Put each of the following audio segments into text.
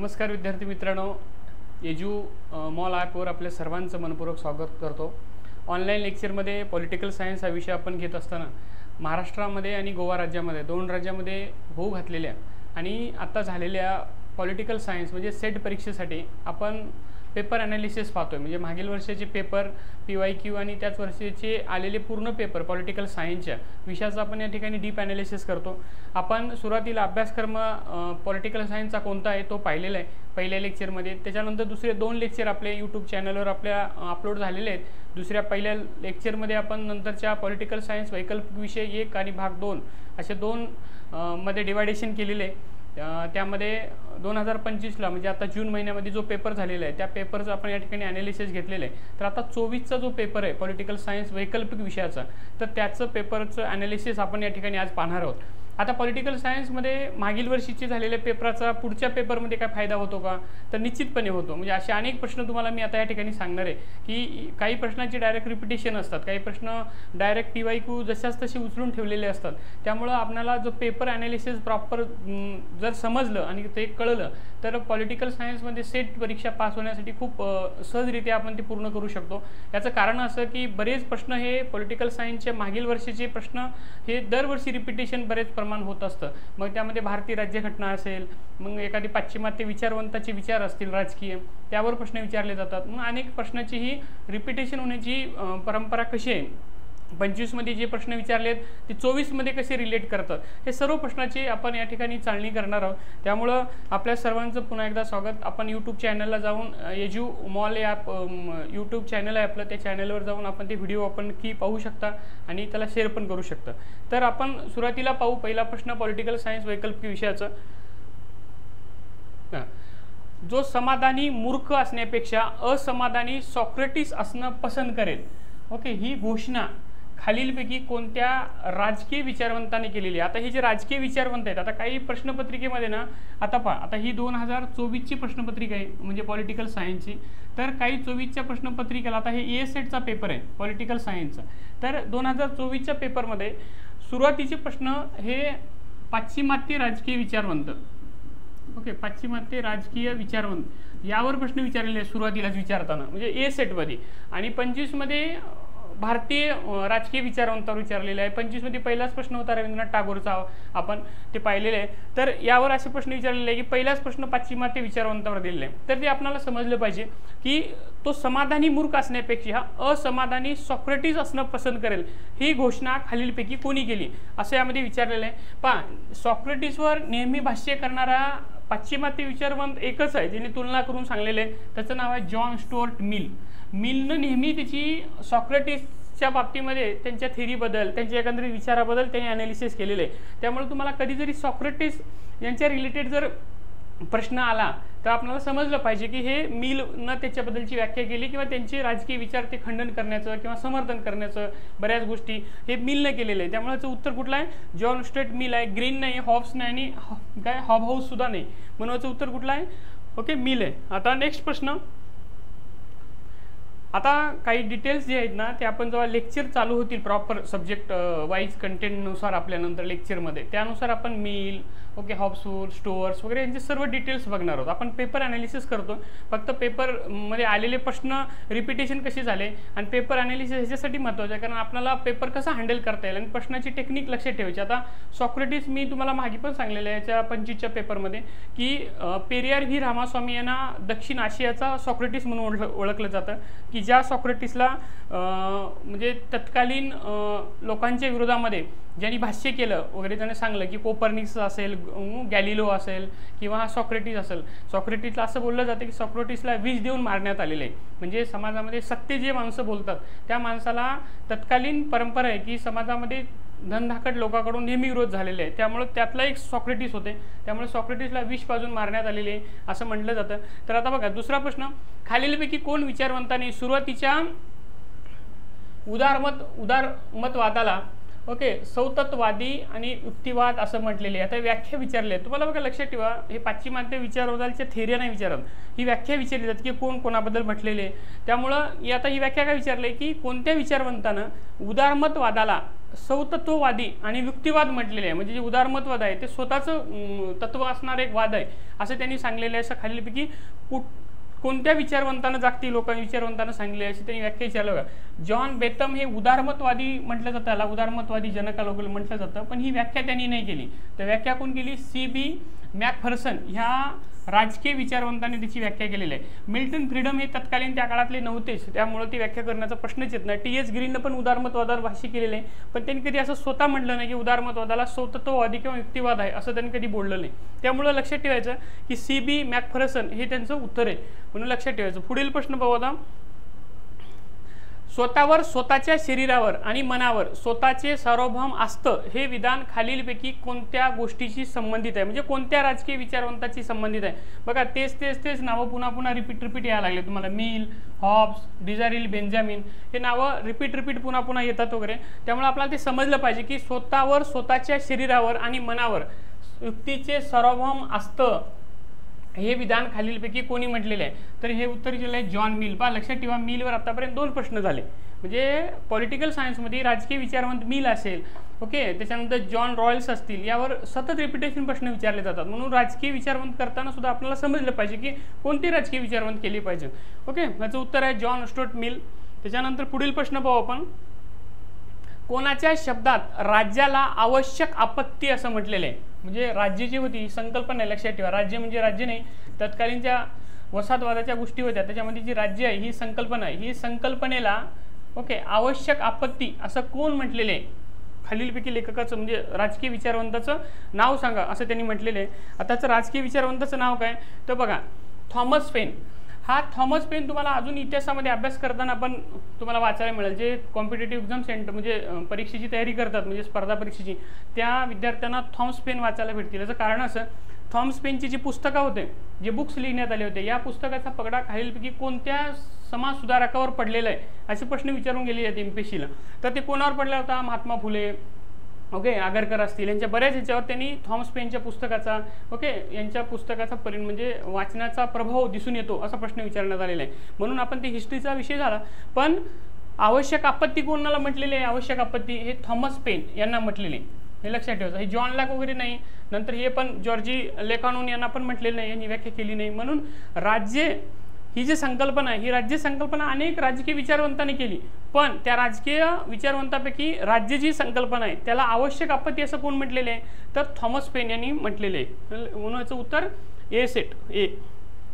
नमस्कार विद्यार्थी मित्रांनो, एजू मॉल ॲपवर आपल्या सर्वांचं मनपूर्वक स्वागत करतो। ऑनलाईन लेक्चरमध्ये पॉलिटिकल सायन्स हा विषय आपण घेत असताना महाराष्ट्रामध्ये आणि गोवा राज्यामध्ये दोन राज्यामध्ये होऊ घातलेल्या आणि आता झालेल्या पॉलिटिकल सायन्स म्हणजे सेट परीक्षेसाठी आपण पेपर ॲनालिसिस पाहतोय। म्हणजे मागील वर्षाचे पेपर PYQ आणि त्याच वर्षाचे आलेले पूर्ण पेपर पॉलिटिकल सायन्सच्या विषयाचा आपण या ठिकाणी डीप ॲनालिसिस करतो। आपण सुरुवातीला अभ्यासक्रम पॉलिटिकल सायन्सचा कोणता आहे तो पाहिलेला आहे पहिल्या लेक्चरमध्ये। त्याच्यानंतर दुसरे दोन लेक्चर आपले यूट्यूब चॅनलवर आपल्या अपलोड झालेले आहेत। दुसऱ्या पहिल्या लेक्चरमध्ये आपण नंतरच्या पॉलिटिकल सायन्स वैकल्पिक विषय 1 आणि भाग 2 असे दोन मध्ये डिवायडेशन केलेले आहे। त्यामध्ये 2025ला म्हणजे आता जून महिन्यामध्ये जो पेपर झालेला आहे त्या पेपरचं आपण या ठिकाणी ॲनालिसिस घेतलेलं आहे। तर आता 24चा जो पेपर आहे पॉलिटिकल सायन्स वैकल्पिक विषयाचा, तर त्याचं पेपरचं ॲनालिसिस आपण या ठिकाणी आज पाहणार आहोत। आता पॉलिटिकल सायन्समध्ये मागील वर्षीचे झालेल्या पेपराचा पुढच्या पेपरमध्ये काय फायदा होतो का, तर निश्चितपणे होतो। म्हणजे असे अनेक प्रश्न तुम्हाला मी आता या ठिकाणी सांगणार आहे की काही प्रश्नांची डायरेक्ट रिपिटेशन असतात, काही प्रश्न डायरेक्ट PYQ जशाच तसे उचलून ठेवलेले असतात। त्यामुळे आपल्याला जो पेपर ॲनालिसिस प्रॉपर जर समजलं आणि ते कळलं तर पॉलिटिकल सायन्समध्ये सेट परीक्षा पास होण्यासाठी खूप सहजरित्या आपण ते पूर्ण करू शकतो। याचं कारण असं की बरेच प्रश्न हे पॉलिटिकल सायन्सचे मागील वर्षीचे प्रश्न हे दरवर्षी रिपिटेशन बरेच प्रमाण होत असतं। मग त्यामध्ये भारतीय राज्यघटना असेल, मग एखादी पाश्चिमात्य विचारवंताचे विचार असतील राजकीय, त्यावर प्रश्न विचारले जातात। मग अनेक प्रश्नाची ही रिपिटेशन होण्याची परंपरा कशी आहे, 25 मध्ये जे प्रश्न विचारलेत ते 24 मध्ये कसे रिलेट करतात, हे सर्व प्रश्नाची आपण या ठिकाणी चाळणी करणार आहोत। त्यामुळं आपल्या सर्वांचं पुन्हा एकदा स्वागत। आपण यूट्यूब चॅनलला जाऊन edu mall app YouTube channel आहे आपलं, त्या चॅनलवर जाऊन आपण ते व्हिडिओ आपण की पाहू शकता आणि त्याला शेअर पण करू शकता। तर आपण सुरुवातीला पाहू पहिला प्रश्न पॉलिटिकल सायन्स वैकल्पिक विषयाचा। जो समाधानी मूर्ख असण्यापेक्षा असमाधानी सॉक्रेटिस असणं पसंत करेल, ओके, ही घोषणा खालीलपैकी कोणत्या राजकीय विचारवंताने केलेली आहे। आता हे जे राजकीय विचारवंत आहेत, आता काही प्रश्नपत्रिकेमध्ये ना आता पहा, आता ही 2024ची प्रश्नपत्रिका आहे म्हणजे पॉलिटिकल सायन्सची। तर काही 24च्या प्रश्नपत्रिकेला आता हे ESETचा पेपर आहे पॉलिटिकल सायन्सचा। तर 2024च्या पेपरमध्ये सुरुवातीचे प्रश्न हे पाश्चिमात्य राजकीय विचारवंत, ओके, पाश्चिमात्य राजकीय विचारवंत यावर प्रश्न विचारलेले आहे सुरुवातीलाच विचारताना म्हणजे ESET मध्ये। आणि 25 मध्ये भारतीय राजकीय विचारवंतावर विचारलेले आहे। 25 मध्ये पहिलाच प्रश्न होता रवींद्रनाथ टागोरचा, आपण ते पाहिलेले आहे। तर यावर असे प्रश्न विचारलेले आहे की पहिलाच प्रश्न पाश्चिमात्य विचारवंतावर दिलेला आहे। तर ते आपल्याला समजलं पाहिजे की तो समाधानी मूर्ख असण्यापेक्षा असमाधानी सॉक्रेटिस असणं पसंत करेल, ही घोषणा खालीलपैकी कोणी केली असं यामध्ये विचारलेलं आहे। पहा, सॉक्रेटिसवर नेहमी भाष्य करणारा पाश्चिमात्य विचारवंत एकच आहे ज्याने तुलना करून सांगलेले आहे, त्याचं नाव आहे जॉन स्टुअर्ट मिल। मिलनं नेहमी त्याची सॉक्रेटिसच्या बाबतीमध्ये त्यांच्या थेरीबद्दल, त्यांच्या एकंदरीत विचाराबद्दल त्यांनी ॲनालिसिस केलेलं आहे। त्यामुळे तुम्हाला कधी जरी सॉक्रेटिस यांच्या रिलेटेड जर प्रश्न आला तर आपल्याला समजलं पाहिजे की हे मिलनं त्याच्याबद्दलची व्याख्या केली किंवा त्यांचे राजकीय विचार ते खंडन करण्याचं किंवा समर्थन करण्याचं बऱ्याच गोष्टी हे मिलनं केलेलं आहे। त्यामुळे याचं उत्तर कुठलं आहे, जॉन स्टुअर्ट मिल आहे, ग्रीन नाही, हॉब्स नाही आणि काय हॉबहाऊस सुद्धा नाही, म्हणून याचं उत्तर कुठलं आहे, ओके, मिल आहे। आता नेक्स्ट प्रश्न, आता काही डिटेल्स जे आहेत ना ते आपण जेव्हा लेक्चर चालू होतील प्रॉपर सब्जेक्ट वाईज कंटेंटनुसार आपल्यानंतर लेक्चरमध्ये, त्यानुसार आपण मिल, ओके, हॉब्स, स्टुअर्ट्स वगैरे यांचे सर्व डिटेल्स बघणार आहोत। आपण पेपर ॲनालिसिस करतो, फक्त पेपरमध्ये आलेले प्रश्न रिपिटेशन कसे झाले आणि पेपर ॲनालिसिस ह्याच्यासाठी महत्त्वाचं आहे कारण आपल्याला पेपर कसा हँडल करता येईल आणि प्रश्नाची टेक्निक लक्षात ठेवायची। आता सॉक्रेटिस मी तुम्हाला मागे पण सांगलेलं आहे याच्या 25च्या पेपरमध्ये की पेरियार व्ही रामास्वामी यांना दक्षिण आशियाचा सॉक्रेटिस म्हणून ओळखलं जातं की ज्या सॉक्रेटिसला म्हणजे तत्कालीन लोकांच्या विरोधामध्ये ज्यांनी भाष्य केलं वगैरे, त्याने सांगलं की कोपर्निकस असेल, गॅलिलो असेल किंवा हा सॉक्रेटिस असेल। सॉक्रेटिसला असं बोललं जातं की सॉक्रेटिसला विष देऊन मारण्यात आलेलं आहे। म्हणजे समाजामध्ये सत्य जे माणसं बोलतात त्या माणसाला तत्कालीन परंपरा आहे की समाजामध्ये धनधाकट लोकांकडून नेहमी विरोध झालेले आहे, त्यामुळे त्यातला एक सॉक्रेटिस होते, त्यामुळे सॉक्रेटिसला विष पाजून मारण्यात आलेले आहे असं म्हटलं जातं। तर आता बघा दुसरा प्रश्न, खालीलपैकी कोण विचारवंताने सुरुवातीच्या उदारमतवादाला ओके, सौतत्ववादी आणि युक्तिवाद असं म्हटलेले. आता व्याख्या विचारली आहे तुम्हाला बघा, लक्षात ठेवा हे पाश्चिमात्य विचारवंतांच्या थेरी नाही विचारत, ही व्याख्या विचारली जाते की कोण कोणाबद्दल म्हटलेले. त्यामुळं आता ही व्याख्या काय विचारली की कोणत्या विचारवंतानं उदारमतवादाला सौतत्ववादी आणि युक्तिवाद म्हटलेले आहे. म्हणजे जे उदारमतवाद आहे ते स्वतःचं तत्व असणार एक वाद आहे असं त्यांनी सांगलेलं आहे. असं खालीलपैकी कोणत्या विचारवंतानं जागतिक विचारवंतानं सांगले अशी त्यांनी व्याख्या विचारलं बघा. जॉन बेथम हे उदारमतवादी म्हटलं जातं, त्याला उदारमतवादी जनकालोक म्हटलं जातं, पण ही व्याख्या त्यांनी नाही केली. तर व्याख्या कोण केली? C.B. मॅकफर्सन ह्या राजकीय विचारवंतांनी त्याची व्याख्या केलेली आहे. मिल्टन फ्रीडम हे तत्कालीन त्या काळातले नव्हतेच, त्यामुळे ती व्याख्या करण्याचा प्रश्नच येत नाही. T.S. ग्रीननं पण उदारमतवादावर भाष्य केलेलं आहे, पण त्यांनी कधी असं स्वतः म्हटलं नाही की उदारमतवादाला सौतत्ववादी किंवा युक्तिवाद आहे असं त्यांनी कधी बोललं नाही. त्यामुळे लक्षात ठेवायचं की C.B. मॅकफर्सन हे त्यांचं उत्तर आहे, म्हणून लक्षात ठेवायचं. पुढील प्रश्न पाहू आता. स्वतःवर, स्वतःच्या शरीरावर आणि मनावर स्वतःचे सार्वभौम असतं हे विधान खालीलपैकी कोणत्या गोष्टीशी संबंधित आहे? म्हणजे कोणत्या राजकीय विचारवंताची संबंधित आहे? बघा, तेच नावं पुन्हा रिपीट यायला लागले तुम्हाला. मिल, हॉब्स, डिझारिल, बेंजामिन हे नावं रिपीट पुन्हा येतात वगैरे. त्यामुळे आपल्याला ते समजलं पाहिजे की स्वतःवर, स्वतःच्या शरीरावर आणि मनावर युक्तीचे सार्वभौम असतं हे विधान खालीलपैकी कोणी म्हटलेले आहे? तर हे उत्तर दिलेलं आहे जॉन मिल. पहा, लक्षात ठेवा, मिलवर आतापर्यंत 2 प्रश्न झाले. म्हणजे पॉलिटिकल सायन्समध्ये राजकीय विचारवंत मिल असेल, ओके, त्याच्यानंतर जॉन रॉयल्स असतील, यावर सतत रिपिटेशन प्रश्न विचारले जातात. म्हणून राजकीय विचारवंत करताना सुद्धा आपल्याला समजलं पाहिजे की कोणते राजकीय विचारवंत केले पाहिजे. ओके, याचं उत्तर आहे जॉन स्टुअर्ट मिल. त्याच्यानंतर पुढील प्रश्न पाहू आपण. कोणाच्या शब्दात राज्याला आवश्यक आपत्ती असं म्हटलेलं आहे? म्हणजे राज्य जी होती संकल्पना, लक्षात ठेवा, राज्य म्हणजे राज्य नाही, तत्कालीनच्या वसाहतवादाच्या गोष्टी होत्या, त्याच्यामध्ये जी राज्य आहे ही संकल्पना आहे. ही संकल्पनेला ओके आवश्यक आपत्ती असं कोण म्हटलेले आहे? खालीलपैकी लेखकाचं म्हणजे राजकीय विचारवंताचं नाव सांगा असं त्यांनी म्हटलेलं आहे. आताचं राजकीय विचारवंताचं नाव काय? तर बघा, थॉमस पेन. हा थॉमस पेन तुम्हाला अजून इतिहासामध्ये अभ्यास करताना पण तुम्हाला वाचायला मिळेल. जे कॉम्पिटेटिव्ह एक्झाम सेंटर म्हणजे परीक्षेची तयारी करतात, म्हणजे स्पर्धा परीक्षेची, त्या विद्यार्थ्यांना थॉमस पेन वाचायला भेटतील. याचं कारण असं, थॉमस पेनची जी पुस्तकं होते, जे बुक्स लिहिण्यात आले होते, या पुस्तकाचा पगडा खालीलपैकी कोणत्या समाज सुधारकावर पडलेला आहे असे प्रश्न विचारून गेले आहेत MPSCला. तर ते कोणावर पडला होता? महात्मा फुले, ओके, आगरकर असतील, यांच्या बऱ्याच ह्याच्यावर त्यांनी थॉमस पेनच्या पुस्तकाचा ओके यांच्या पुस्तकाचा म्हणजे वाचनाचा प्रभाव दिसून येतो असा प्रश्न विचारण्यात आलेला आहे. म्हणून आपण ते हिस्ट्रीचा विषय झाला. पण आवश्यक आपत्ती कोणाला म्हटलेली आहे? आवश्यक आपत्ती हे थॉमस पेन यांना म्हटलेले, हे लक्षात ठेवायचं. हे जॉन लॉक वगैरे नाही, नंतर हे पण जॉर्जी लेकानॉन यांना पण म्हटलेलं नाही, यांनी व्याख्या केली नाही. म्हणून राज्य ही जी संकल्पना आहे, ही राज्य संकल्पना अनेक राजकीय विचारवंतांनी केली, पण त्या राजकीय विचारवंतापैकी राज्य जी संकल्पना आहे त्याला आवश्यक आपत्ती असं कोण म्हटलेले आहे? तर थॉमस पेन यांनी म्हटलेले आहे. म्हणून याचं उत्तर ए सेट ए.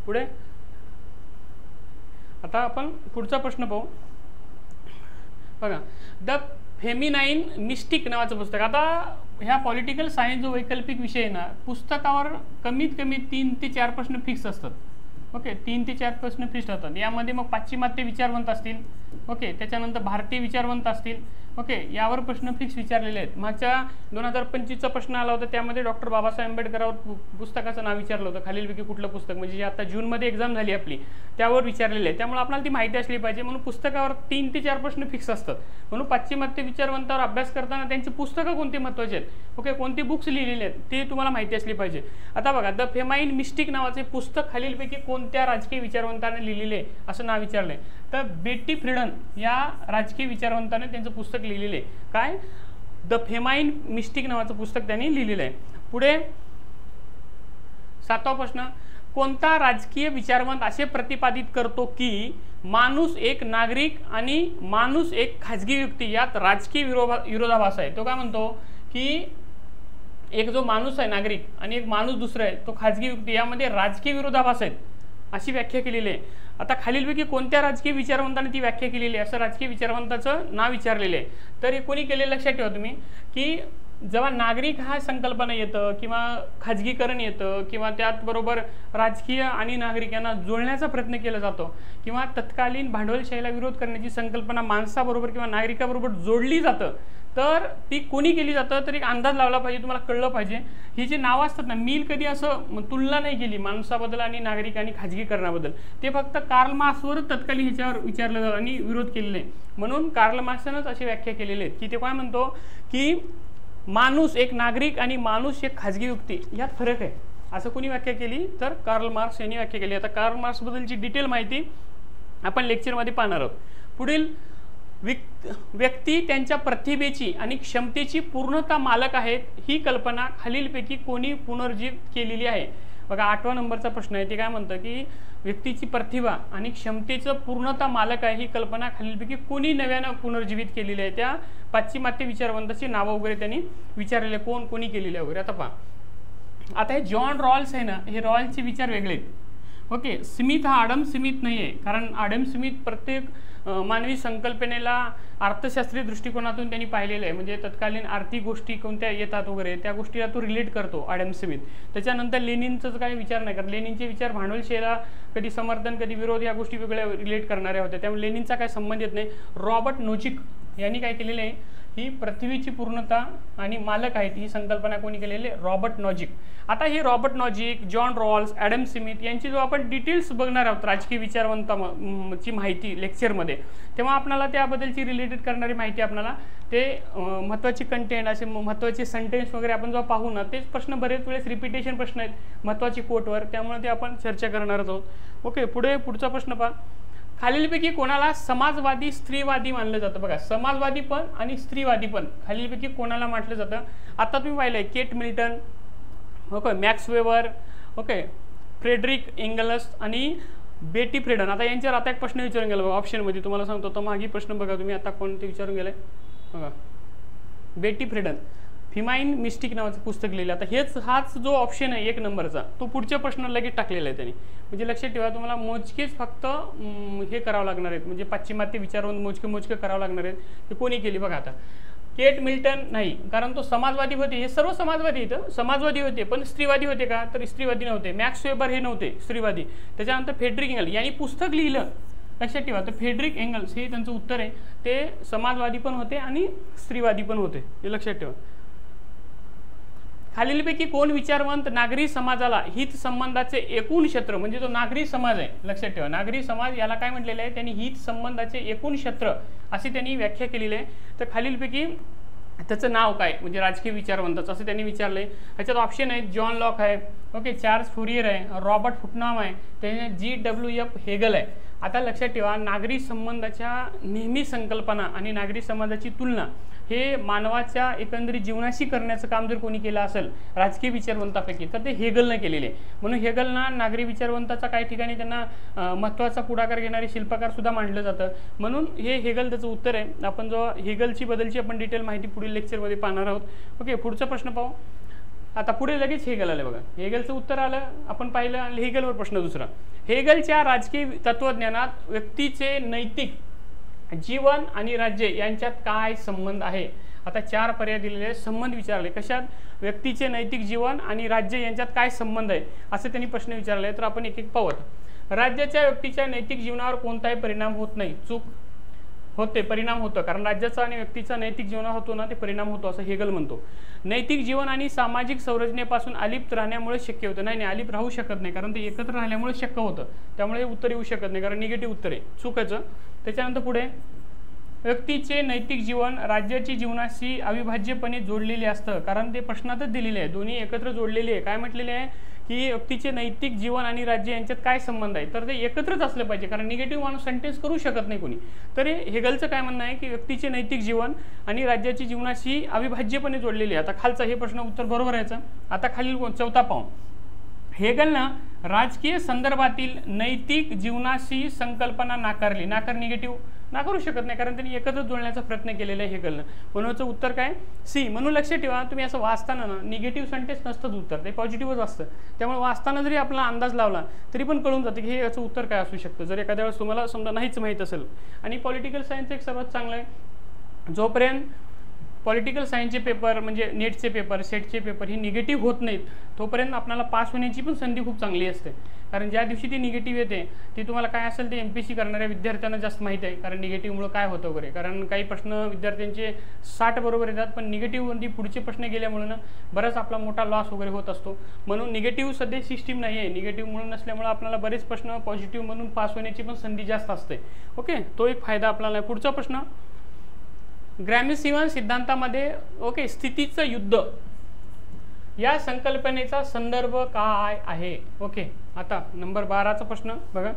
पुढे आता आपण पुढचा प्रश्न पाहू. बघा, द फेमिनाईन मिस्टिक नावाचं पुस्तक. आता ह्या पॉलिटिकल सायन्स जो वैकल्पिक विषय आहे ना, पुस्तकावर कमीत कमी 3 ते 4 प्रश्न फिक्स असतात. ओके, 3 ते 4 प्रश्न फिक्स होतात. यामध्ये मग पाश्चिमात्य विचारवंत असतील, ओके, त्याच्यानंतर भारतीय विचारवंत असतील, ओके, यावर प्रश्न फिक्स विचारलेले आहेत. मागच्या 2025चा प्रश्न आला होता, त्यामध्ये डॉक्टर बाबासाहेब आंबेडकरांवर पुस्तकाचं नाव विचारलं होतं. खालीलपैकी कुठलं पुस्तक, म्हणजे जे आता जूनमध्ये एक्झाम झाली आपली त्यावर विचारलेले आहे. त्यामुळे आपल्याला ती माहिती असली पाहिजे. म्हणून पुस्तकावर 3 ते 4 प्रश्न फिक्स असतात. म्हणून पाश्चिमात्य विचारवंतावर अभ्यास करताना त्यांची पुस्तकं कोणती महत्त्वाची आहेत, ओके, कोणती बुक्स लिहिलेली आहेत ते तुम्हाला माहिती असली पाहिजे. आता बघा, द फेमाईन मिस्टिक नावाचे पुस्तक खालीलपैकी कोणत्या राजकीय विचारवंताने लिहिलेले असं नाव विचारलंय? तर बेटी फ्रीडन या राजकीय विचारवंताने त्यांचं पुस्तक लिहिलेलं आहे. काय? द फेमाईन मिस्टिक नावाचं पुस्तक त्यांनी लिहिलेलं आहे. पुढे 7वा प्रश्न. कोणता राजकीय विचारवंत असे प्रतिपादित करतो की माणूस एक नागरिक आणि माणूस एक खाजगी व्यक्ती यात राजकीय विरोधाभास आहे? तो काय म्हणतो की एक जो माणूस आहे नागरिक आणि एक माणूस दुसरा आहे तो खाजगी व्यक्ती, यामध्ये राजकीय विरोधाभास आहेत अशी व्याख्या केलेली आहे. आता खालीलपैकी कोणत्या राजकीय विचारवंताने ती व्याख्या केलेली आहे असं राजकीय विचारवंताचं नाव विचारलेलं आहे? तर हे कोणी केलेलं लक्षात ठेवा तुम्ही, की जेव्हा नागरिक हा संकल्पना येतं किंवा खाजगीकरण येतं किंवा त्याचबरोबर राजकीय आणि नागरिक यांना जोडण्याचा प्रयत्न केला जातो किंवा तत्कालीन भांडवलशाहीला विरोध करण्याची संकल्पना माणसाबरोबर किंवा नागरिकाबरोबर जोडली जातं, तर ती कोणी केली जातं तर एक अंदाज लावला पाहिजे, तुम्हाला कळलं पाहिजे. ही जी नावं असतात ना, मिल कधी असं तुलना नाही केली माणसाबद्दल आणि नागरिक आणि खाजगीकरणाबद्दल. ते फक्त कार्ल मार्क्सवर तत्कालीन ह्याच्यावर विचारलं जातं आणि विरोध केलेले आहे. म्हणून कार्ल मार्क्सनंच अशी व्याख्या केलेली आहेत की ते काय म्हणतो की माणूस एक नागरिक आणि माणूस एक खाजगी व्यक्ती यात फरक आहे, असं कोणी व्याख्या केली तर कार्ल मार्क्स यांनी व्याख्या केली. आता कार्ल मार्क्सबद्दलची डिटेल माहिती आपण लेक्चरमध्ये पाहणार आहोत. पुढील व्यक्ती त्यांच्या प्रतिभेची आणि क्षमतेची पूर्णता मालक आहेत, ही कल्पना खालीलपैकी कोणी पुनर्जीवित केलेली आहे. बघा 8वा नंबरचा प्रश्न आहे. ते काय म्हणतं की व्यक्तीची प्रतिभा आणि क्षमतेचं पूर्णता मालक आहे, ही कल्पना खालीलपैकी कोणी नव्यानं पुनर्जीवित केलेली आहे. त्या पाश्चिमात्य विचारवंताची नावं वगैरे त्यांनी विचारलेले, कोणी केलेले वगैरे. आता पहा, आता हे जॉन रॉल्स आहे ना, हे रॉल्सचे विचार वेगळे आहेत. ओके, स्मिथ हा आडम स्मिथ नाही आहे, कारण आडम स्मिथ प्रत्येक मानवी संकल्पनेला अर्थशास्त्रीय दृष्टिकोनातून त्यांनी पाहिलेलं आहे. म्हणजे तत्कालीन आर्थिक गोष्टी कोणत्या येतात वगैरे त्या गोष्टीला तो रिलेट करतो आडम स्मिथ. त्याच्यानंतर लेनिनचं काही विचार नाही, कारण लेनिनचे विचार भांडवलशाहीला कधी समर्थन कधी विरोध या गोष्टी वेगळ्या रिलेट करणाऱ्या होत्या, त्यामुळे लेनिनचा काय संबंध येत नाही. रॉबर्ट नोजिक यांनी काय केलेलं आहे, ही पृथ्वीची पूर्णता आणि मालक आहेत ही संकल्पना कोणी केलेली, रॉबर्ट नॉजिक. आता ही Robert Nozick, John Rawls, Adam Smith यांची जो आपण डिटेल्स बघणार आहोत राजकीय विचारवंताची माहिती लेक्चरमध्ये, तेव्हा आपल्याला त्याबद्दलची रिलेटेड करणारी माहिती आपल्याला ते महत्त्वाची कंटेंट असे महत्त्वाचे सेंटेन्स वगैरे आपण जेव्हा पाहू ना, तेच प्रश्न बरेच वेळेस रिपिटेशन प्रश्न आहेत महत्त्वाची कोटवर, त्यामुळे ते आपण चर्चा करणार आहोत. ओके, पुढचा प्रश्न पहा. खालीलपैकी कोणाला समाजवादी स्त्रीवादी मानलं जातं. बघा, समाजवादी पण आणि स्त्रीवादी पण खालीलपैकी कोणाला म्हटलं जातं. आता तुम्ही पाहिलंय Kate Milton, okay, Max Weber, okay, Friedrich Engels आणि बेटी फ्रेडन. आता यांच्यावर आता एक प्रश्न विचारून गेला बघा ऑप्शनमध्ये, तुम्हाला सांगतो. तर मागे प्रश्न बघा तुम्ही आता कोणते विचारून गेलाय बघा. बेटी फ्रेडन फिमाईन मिस्टिक नावाचं पुस्तक लिहिलं. आता हाच जो ऑप्शन आहे 1 नंबरचा, तो पुढच्या प्रश्नाला लगेच टाकलेला आहे त्यांनी. म्हणजे लक्षात ठेवा, तुम्हाला मोजकेच फक्त हे करावं लागणार आहेत, म्हणजे पाश्चिमात्य विचारवंत मोजके करावं लागणार आहेत. ते कोणी केली बघा. आता केट मिल्टन नाही, कारण तो समाजवादी होते. हे सर्व समाजवादी इथं समाजवादी होते, पण स्त्रीवादी होते का तर स्त्रीवादी नव्हते. मॅक्स वेबर हे नव्हते स्त्रीवादी. त्याच्यानंतर फ्रेडरिक एंगल्स यांनी पुस्तक लिहिलं, लक्षात ठेवा. तर फ्रेडरिक एंगल्स हे त्यांचं उत्तर आहे. ते समाजवादी पण होते आणि स्त्रीवादी पण होते, हे लक्षात ठेवा. खालीलपैकी कोण विचारवंत नागरी समाजाला हित संबंधाचे एकूण क्षेत्र, म्हणजे जो नागरी समाज आहे, लक्षात ठेवा, नागरी समाज याला काय म्हटलेलं आहे त्यांनी, हित संबंधाचे एकूण क्षेत्र अशी त्यांनी व्याख्या केलेली आहे. तर खालीलपैकी त्याचं नाव काय, म्हणजे राजकीय विचारवंताचं असं त्यांनी विचारलंय. ह्याच्यात ऑप्शन आहेत जॉन लॉक आहे, ओके, चार्ल्स फुरियर आहे, रॉबर्ट फुटनाम आहे, त्याने GWF हेगल आहे. आता लक्षात ठेवा, नागरी संबंधाच्या नेहमी संकल्पना आणि नागरी समाजाची तुलना हे मानवाच्या एकंदरीत जीवनाशी करण्याचं काम जर कोणी केलं असेल राजकीय विचारवंतापैकी, तर ते हेगलनं केलेले आहे. म्हणून हेगलना नागरी विचारवंताचा काही ठिकाणी त्यांना महत्त्वाचा पुढाकार घेणारे शिल्पकार सुद्धा मानलं जातं. म्हणून हे हेगल त्याचं उत्तर आहे. आपण जो हेगलची बद्दलची आपण डिटेल माहिती पुढील लेक्चरमध्ये पाहणार आहोत. ओके, पुढचा प्रश्न पाहू. आता पुढे लगेच हेगल आलं बघा. हेगलचं उत्तर आलं, आपण पाहिलं. आणि हेगलवर प्रश्न दुसरा. हेगलच्या राजकीय तत्वज्ञानात व्यक्तीचे नैतिक जीवन आणि राज्य यांच्यात काय संबंध आहे. आता 4 पर्याय दिलेले संबंध विचारले. कशात, व्यक्तीचे नैतिक जीवन आणि राज्य यांच्यात काय संबंध आहे असे त्यांनी प्रश्न विचारले. तर आपण एक एक पाहूत. राज्याच्या व्यक्तीच्या नैतिक जीवनावर कोणताही परिणाम होत नाही. चूक होते, परिणाम होतं, कारण राज्याचा आणि व्यक्तीचा नैतिक जीवनावर होतो ना, ते परिणाम होतो असं हेगल म्हणतो. नैतिक जीवन आणि सामाजिक संरचनेपासून अलिप्त राहण्यामुळे शक्य होतं. नाही, अलिप्त राहू शकत नाही, कारण ते एकत्र राहिल्यामुळे शक्य होतं. त्यामुळे उत्तर येऊ शकत नाही, कारण निगेटिव्ह उत्तर आहे, चुकायचं. त्याच्यानंतर पुढे, व्यक्तीचे नैतिक जीवन राज्याची जीवनाशी अविभाज्यपणे जोडलेले असतं, कारण ते प्रश्नातच दिलेले आहे, दोन्ही एकत्र जोडलेले आहे. काय म्हटलेले आहे की व्यक्तीचे नैतिक जीवन आणि राज्य यांच्यात काय संबंध आहे, तर ते एकत्रच असलं पाहिजे, कारण निगेटिव्ह माणूस सेंटेन्स करू शकत नाही कोणी. तर हेगलचं काय म्हणणं आहे की व्यक्तीचे नैतिक जीवन आणि राज्याची जीवनाशी अविभाज्यपणे जोडलेले आहे. आता खालचा हे प्रश्न उत्तर बरोबर यायचं. आता खालील चौथा पाहू. हेगलनं राजकीय संदर्भातील नैतिक जीवनाशी संकल्पना नाकारली. निगेटिव्ह नाकारू शकत नाही, कारण त्यांनी एकत्र जोडण्याचा प्रयत्न केलेला आहे हेगलनं. म्हणूनचं उत्तर काय, सी. म्हणून लक्षात ठेवा, तुम्ही असं वाचताना ना निगेटिव्ह सेंटेन्स नसतंच उत्तर, ते पॉझिटिव्हच असतं. त्यामुळे वाचताना जरी आपला अंदाज लावला तरी पण कळून जाते की हे याचं उत्तर काय असू शकतं, जर एखाद्या वेळेस तुम्हाला समजा नाहीच माहीत असेल. आणि पॉलिटिकल सायन्स एक सर्वात चांगलं आहे, जोपर्यंत पॉलिटिकल सायन्सचे पेपर म्हणजे नेटचे पेपर, सेटचे पेपर हे निगेटिव्ह होत नाहीत तोपर्यंत आपल्याला पास होण्याची पण संधी खूप चांगली असते. कारण ज्या दिवशी ती निगेटिव्ह येते ती तुम्हाला काय असेल ते MPSC करणाऱ्या विद्यार्थ्यांना जास्त माहीत आहे, कारण निगेटिव्हमुळे काय होतं वगैरे. कारण काही प्रश्न विद्यार्थ्यांचे 60 बरोबर येतात, पण निगेटिव्हमध्ये पुढचे प्रश्न गेल्यामुळे ना बराच आपला मोठा लॉस वगैरे होत असतो. म्हणून निगेटिव्ह सध्या सिस्टीम नाही आहे. निगेटिव्ह म्हणून नसल्यामुळे आपल्याला बरेच प्रश्न पॉझिटिव्ह म्हणून पास होण्याची पण संधी जास्त असते. ओके, तो एक फायदा आपल्याला. पुढचा प्रश्न, ग्रॅमसी सिद्धांतामध्ये ओके स्थितीचं युद्ध या संकल्पनेचा संदर्भ काय आहे. ओके, आता नंबर 12चा प्रश्न बघा.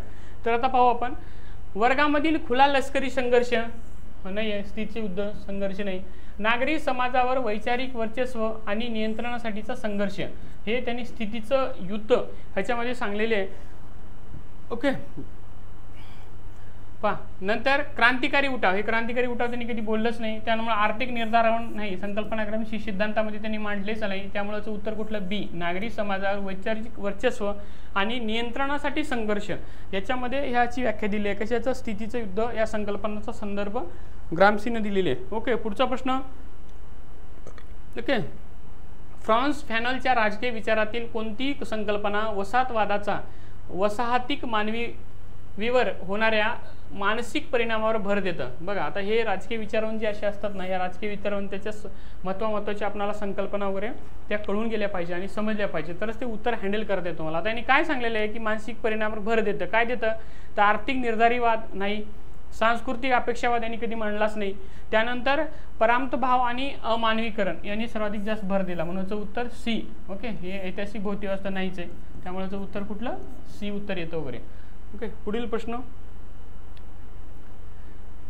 तर आता पाहू आपण, वर्गामधील खुला लष्करी संघर्ष नाही आहे, स्थितीचे युद्ध संघर्ष नाही. नागरी समाजावर वैचारिक वर्चस्व आणि नियंत्रणासाठीचा संघर्ष, हे त्यांनी स्थितीचं युद्ध ह्याच्यामध्ये सांगलेले आहे. ओके, पहा नंतर क्रांतिकारी उठाव, हे क्रांतिकारी उठाव त्यांनी कधी बोललंच नाही. त्यामुळे आर्थिक निर्धारण नाही, संकल्पना ग्रॅमसी सिद्धांतामध्ये त्यांनी मांडलेच नाही. त्यामुळेच उत्तर कुठलं, बी, नागरी समाजावर वैचारिक वर्चस्व आणि नियंत्रणासाठी संघर्ष. याच्यामध्ये ह्याची व्याख्या दिली आहे, कशाचं, स्थितीचं युद्ध या संकल्पनाचा संदर्भ ग्रामसीने दिलेले आहे. ओके, पुढचा प्रश्न. ओके, फ्रान्स फॅनलच्या राजकीय विचारातील कोणती संकल्पना वसाहतवादाचा वसाहतिक मानवीवर होणाऱ्या मानसिक परिणामावर भर देतं. बघा आता हे राजकीय विचारवंत जे असे असतात ना, या राजकीय विचारवंताच्या महत्त्वाच्या आपल्याला संकल्पना वगैरे त्या कळून गेल्या पाहिजे आणि समजल्या पाहिजे, तरच ते उत्तर हँडल करता येतं तुम्हाला. आता यांनी काय सांगलेलं आहे की मानसिक परिणामावर भर देतं. काय देतं, तर आर्थिक निर्धारीवाद नाही, सांस्कृतिक अपेक्षावाद यांनी कधी मांडलाच नाही. त्यानंतर परामर्थ भाव आणि अमानवीकरण यांनी सर्वाधिक जास्त भर दिला, म्हणून उत्तर सी. ओके, हे ऐतिहासिक भौतिक व्यवस्था नाहीच आहे, त्यामुळे उत्तर कुठलं, सी उत्तर येतं वगैरे. ओके, पुढील प्रश्न,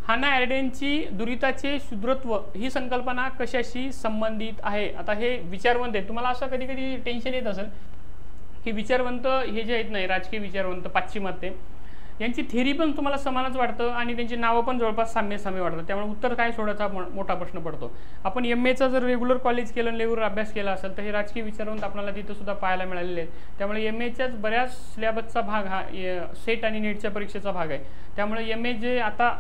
हाना ॲरेंडेची दुरिताचे शूद्रत्व ही संकल्पना कशाशी संबंधित आहे. आता हे विचारवंत आहे, तुम्हाला असं कधी कधी टेन्शन येत असेल की विचारवंत हे जे आहेत नाही, राजकीय विचारवंत पाश्चिमात्य, यांची थेरी पण तुम्हाला समानच वाटतं आणि त्यांची नावं पण जवळपास साम्य वाटतं. त्यामुळे उत्तर काय सोडायचा मोठा प्रश्न पडतो. आपण MAचा जर रेग्युलर कॉलेज केलं, रेग्युलर अभ्यास केला असेल तर हे राजकीय विचारवंत आपल्याला तिथं सुद्धा पाहायला मिळालेले आहेत. त्यामुळे MAच्याच बऱ्याच सिलेबसचा भाग हा सेट आणि नेटच्या परीक्षेचा भाग आहे. त्यामुळे MA जे आता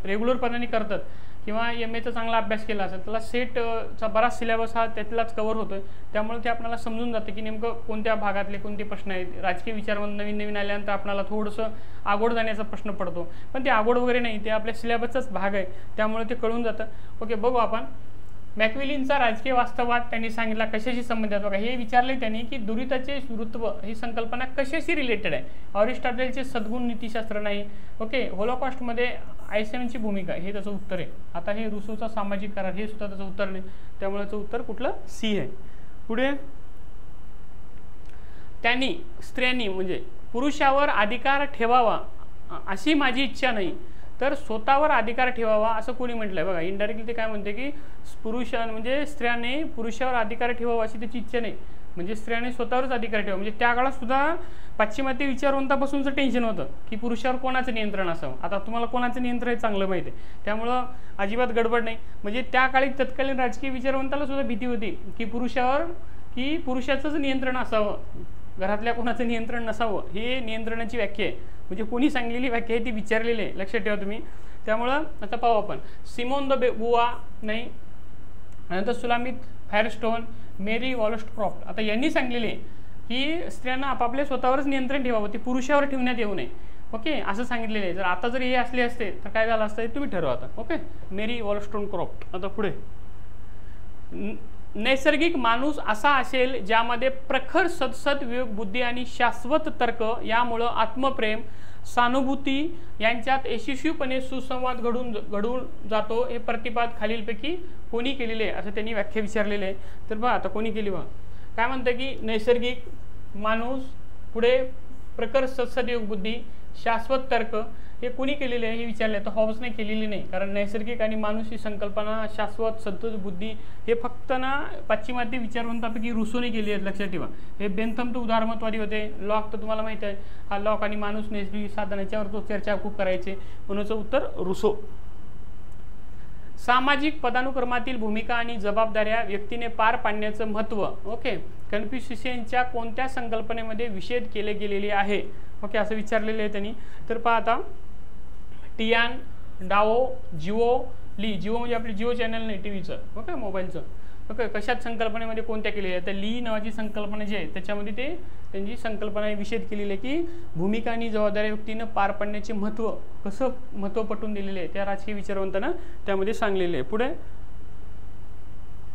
रेग्युलर पद्धतीने करतात किंवा MAचा चांगला अभ्यास केला असेल त्याला सेटचा बराच सिलेबस हा त्यातलाच कव्हर होतोय. त्यामुळे ते आपल्याला समजून जातं की नेमकं कोणत्या भागातले कोणते प्रश्न आहेत. राजकीय विचारवंत नवीन आल्यानंतर आपल्याला थोडंसं आगोड जाण्याचा प्रश्न पडतो, पण ते आगोड वगैरे नाही, ते आपल्या सिलेबसचाच भाग आहे, त्यामुळे ते कळून जातं. ओके, बघू आपण. मॅक्विलिनचा राजकीय वास्तववाद त्यांनी सांगितला कशाशी संबंधित. बघा हे विचारले त्यांनी की दुरिताचे शूरत्व ही संकल्पना कशाशी रिलेटेड आहे. अरिस्टॉटलचे सद्गुण नीतिशास्त्र नाही. ओके, होलोकॉस्टमध्ये आयसेनची भूमिका, हे त्याचं उत्तर आहे. आता हे रुसोचा सामाजिक करार, हे सुद्धा त्याचं उत्तर नाही, त्यामुळे त्याचं उत्तर कुठलं, सी आहे. पुढे, त्यांनी स्त्रियांनी म्हणजे पुरुषावर अधिकार ठेवावा अशी माझी इच्छा नाही, तर स्वतःवर अधिकार ठेवावा असं कोणी म्हटलंय. बघा इनडायरेक्टली ते काय म्हणते की म्हणजे स्त्रियाने पुरुषावर अधिकार ठेवावा अशी त्याची इच्छा नाही, म्हणजे स्त्रियाने स्वतःवरच अधिकार ठेवा. म्हणजे त्या काळात सुद्धा पाश्चिमात्य विचारवंतापासूनचं टेन्शन होतं की पुरुषावर कोणाचं नियंत्रण असावं. आता तुम्हाला कोणाचं नियंत्रण हे चांगलं माहिती आहे, त्यामुळं अजिबात गडबड नाही. म्हणजे त्या काळी तत्कालीन राजकीय विचारवंताला सुद्धा भीती होती की पुरुषाचंच नियंत्रण असावं, घरातल्या कोणाचं नियंत्रण नसावं. हे नियंत्रणाची व्याख्या आहे, म्हणजे कोणी सांगलेली व्याख्या आहे ती विचारलेली आहे, लक्षात ठेवा तुम्ही. त्यामुळं आता पाहू आपण. सिमोन द बुवा नाही, नंतर सुलामित फायरस्टोन, मेरी वॉलस्टक्रॉफ्ट, आता यांनी सांगलेले की स्त्रियांना आपापल्या स्वतःवरच नियंत्रण ठेवावं, ते पुरुषावर ठेवण्यात येऊ नये. ओके, असं सांगितलेलं आहे. जर आता जर हे असले असते तर काय झालं असतं तुम्ही ठरवा आता. ओके, मेरी वॉलस्टोनक्रॉफ्ट. आता पुढे, नैसर्गिक माणूस असा असेल ज्यामध्ये प्रखर सदसद विवेक बुद्धी आणि शाश्वत तर्क यामुळं आत्मप्रेम सहानुभूती यांच्यात यशस्वीपणे सुसंवाद घडून जातो. हे प्रतिपाद खालीलपैकी कोणी केलेले आहे असं त्यांनी व्याख्या विचारलेले आहे. तर बघा आता कोणी केली, बघा काय म्हणतं की नैसर्गिक माणूस, पुढे प्रखर सदसद विवेक बुद्धी, शाश्वत तर्क, हे कोणी केलेले आहे हे विचारले. तर हॉब्सने केलेली नाही, कारण नैसर्गिक आणि माणूस ही संकल्पना, शाश्वत सदसद बुद्धी हे फक्त ना पाश्चिमात्य विचारवंतापैकी रुसोने केली आहेत, लक्षात ठेवा. हे बेंथम तर उदारमतवादी होते. लॉक तर तुम्हाला माहिती आहे, हा लॉक आणि माणूस नैसर्गिक साधन याच्यावर तो चर्चा खूप करायचे, म्हणून उत्तर रुसो. सामाजिक पदानुक्रमातील भूमिका आणि जबाबदाऱ्या व्यक्तीने पार पाडण्याचं महत्त्व. ओके, कन्फ्युशियसच्या कोणत्या संकल्पनेमध्ये विषेद केले गेलेले आहे. ओके, असं विचारलेले आहे त्यांनी. तर पहा आता, टियान, डाओ, जिओ, ली, जिओ म्हणजे आपली जिओ चॅनल नाही टीव्हीचं, ओके, मोबाईलचं, ओके. कशात संकल्पनेमध्ये कोणत्या केलेल्या आहेत तर ली नावाची संकल्पना जी आहे त्याच्यामध्ये ते त्यांची संकल्पना विषद केलेली आहे की भूमिका आणि जबाबदारी व्यक्तीनं पार पाडण्याचे महत्त्व कसं महत्त्व पटवून दिलेले आहे त्या राजकीय विचारवंतांना त्यामध्ये सांगलेले आहे. पुढे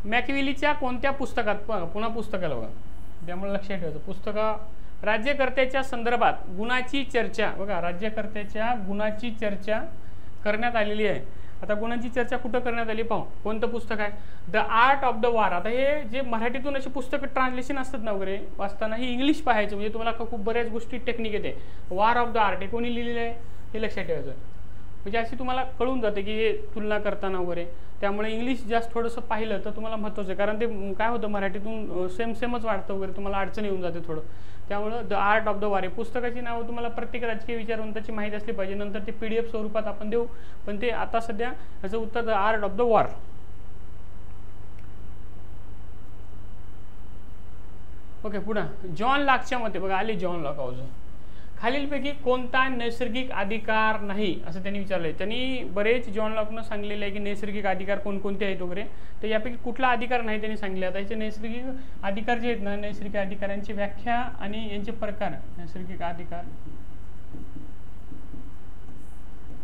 मॅकियावेलीच्या कोणत्या पुस्तकात, पुन्हा पुस्तकाला बघा, त्यामुळे लक्षात ठेवायचं पुस्तका राज्यकर्त्याच्या संदर्भात गुणाची चर्चा, बघा राज्यकर्त्याच्या गुणाची चर्चा करण्यात आलेली आहे. आता गुणांची चर्चा कुठं करण्यात आली पाहू, कोणतं पुस्तक आहे, the art of the war. आता हे जे मराठीतून असे पुस्तकं ट्रान्सलेशन असतात ना वगैरे वाचताना ही इंग्लिश पाहायचं, म्हणजे तुम्हाला खूप बऱ्याच गोष्टी टेक्निक येते. वॉर ऑफ द आर्ट हे कोणी लिहिलेलं आहे हे लक्षात ठेवायचं, म्हणजे अशी तुम्हाला कळून जाते की हे तुलना करताना वगैरे. त्यामुळे इंग्लिश जास्त थोडंसं पाहिलं तर तुम्हाला महत्त्वाचं आहे, कारण ते काय होतं मराठीतून सेमच वाटतं वगैरे, तुम्हाला अडचण येऊन जाते थोडं. त्यामुळं the art of the war हे पुस्तकाची नावं तुम्हाला प्रत्येक राजकीय विचारवंताची माहिती असली पाहिजे. नंतर ते PDF स्वरूपात आपण देऊ, पण ते आता सध्या याचं उत्तर the art of the war. Okay, पुढं जॉन लॉकच्या मते बघा आले जॉन लॉक अजून, खालीलपैकी कोणता नैसर्गिक अधिकार नाही असं त्यांनी विचारलंय. त्यांनी बरेच जॉन लॉकनं सांगलेलं आहे की नैसर्गिक अधिकार कोणकोणते आहेत वगैरे, तर यापैकी कुठला अधिकार नाही त्यांनी सांगितले. आता याचे नैसर्गिक अधिकार जे आहेत ना, नैसर्गिक अधिकारांची व्याख्या आणि यांचे प्रकार. नैसर्गिक अधिकार,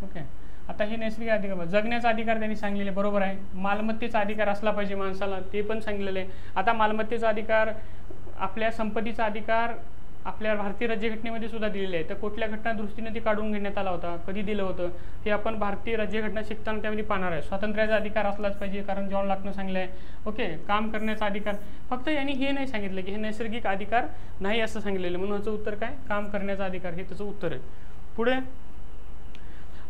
ओके. आता हे नैसर्गिक अधिकार, जगण्याचा अधिकार त्यांनी सांगलेले बरोबर आहे. मालमत्तेचा अधिकार असला पाहिजे माणसाला, ते पण सांगलेलं आहे. आता मालमत्तेचा अधिकार, आपल्या संपत्तीचा अधिकार आपल्या भारतीय राज्यघटनेमध्ये सुद्धा दिलेले आहे. तर कुठल्या घटना दृष्टीने ते काढून घेण्यात आला होता, कधी दिलं होतं हे आपण भारतीय राज्यघटना शिकताना त्यामध्ये पाहणार आहे. स्वातंत्र्याचा अधिकार असलाच पाहिजे, कारण जॉन लॉकनं सांगलं आहे. ओके, काम करण्याचा अधिकार, फक्त यांनी हे नाही सांगितलं की हे नैसर्गिक अधिकार नाही असं सांगितलेलं, म्हणून याचं उत्तर काय, काम करण्याचा अधिकार हे त्याचं उत्तर आहे. पुढे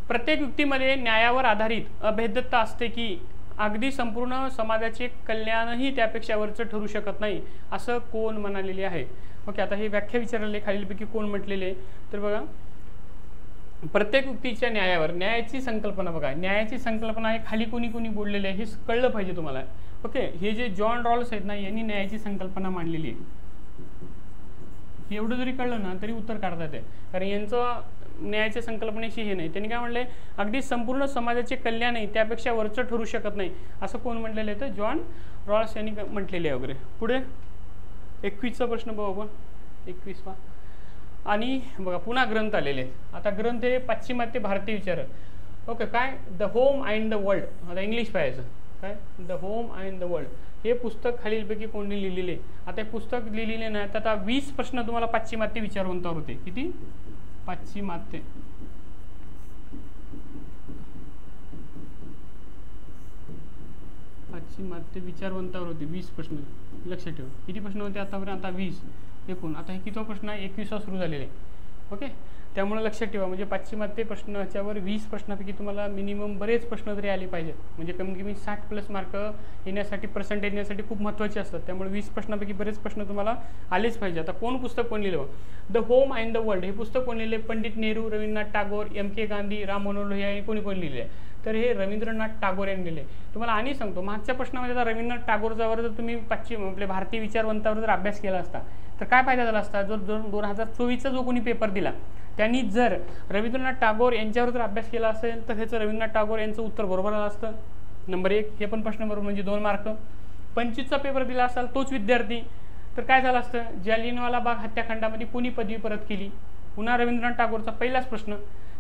प्रत्येक व्यक्तीमध्ये न्यायावर आधारित अभेद्यता असते की अगदी संपूर्ण समाजाचे कल्याणही त्यापेक्षा वरचं ठरू शकत नाही असं कोण म्हणालेले आहे. ओके, आता हे व्याख्या विचारलेले खालीलपैकी कोण म्हटलेले, तर बघा प्रत्येक व्यक्तीच्या न्यायावर, न्यायाची संकल्पना बघा, न्यायाची संकल्पना हे खाली कोणी कोणी बोललेले आहे हे कळलं पाहिजे तुम्हाला. ओके, हे जे जॉन रॉल्स आहेत ना यांनी न्यायाची संकल्पना मांडलेली आहे. एवढं जरी कळलं ना तरी उत्तर काढता येते, कारण यांचं न्यायाच्या संकल्पनेशी हे नाही. त्यांनी काय म्हणले, अगदी संपूर्ण समाजाचे कल्याण नाही त्यापेक्षा वरचं ठरू शकत नाही असं कोण म्हटलेलं आहे, तर जॉन रॉल्स यांनी म्हटलेले आहे वगैरे. पुढे 21चा प्रश्न बघू आपण, 21वा. आणि बघा पुन्हा ग्रंथ आलेले आहेत. आता ग्रंथ हे पाश्चिमात्य भारतीय विचार. ओके, काय, the home and the world. आता इंग्लिश पाहायचं काय, the home and the world हे पुस्तक खालीलपैकी कोणी लिहिलेले. आता हे पुस्तक लिहिलेले नाही तर आता 20 प्रश्न तुम्हाला पाश्चिमात्य विचारवंतावर होते. किती, पाश्चिमात्य विचारवंतावर होते 20 प्रश्न. लक्षात ठेवा किती प्रश्न होते आतापर्यंत, आता 20 एकूण. आता हे किती प्रश्न आहे, 21वा सुरू झालेले. ओके, त्यामुळे लक्षात ठेवा म्हणजे पाश्चिमात्य प्रश्नाच्यावर 20 प्रश्नापैकी तुम्हाला मिनिमम बरेच प्रश्न तरी आले पाहिजेत, म्हणजे कमीत कमी 60+ मार्क येण्यासाठी, पर्सेंटेज येण्यासाठी खूप महत्त्वाचे असतात. त्यामुळे 20 प्रश्नापैकी बरेच प्रश्न तुम्हाला आलेच पाहिजे. आता कोण पुस्तक कोण लिहिलं, the home and the world हे पुस्तक कोण लिहिले, पंडित नेहरू, रवींद्रनाथ टागोर, M.K. गांधी, राम मनोहर लोहिया हे कोणी कोण लिहिले, तर हे रवींद्रनाथ टागोर यांनी लिहिले. तुम्हाला आणि सांगतो मागच्या प्रश्नामध्ये जर रवींद्रनाथ टागोरच्यावर जर तुम्ही आपल्या भारतीय विचारवंतावर जर अभ्यास केला असता तर काय फायदा झाला असता. जर 2024चा जो कोणी पेपर दिला त्यांनी जर रवींद्रनाथ टागोर यांच्यावर जर अभ्यास केला असेल तर ह्याचं रवींद्रनाथ टागोर यांचं उत्तर बरोबर आलं असतं. नंबर 1 हे पण प्रश्न बरोबर, म्हणजे 2 मार्क. 25चा पेपर दिला असाल तोच विद्यार्थी तर काय झालं असतं, जालियनवाला बाग हत्याकांडामध्ये कोणी पदवी परत केली, पुन्हा रवींद्रनाथ टागोरचा पहिलाच प्रश्न.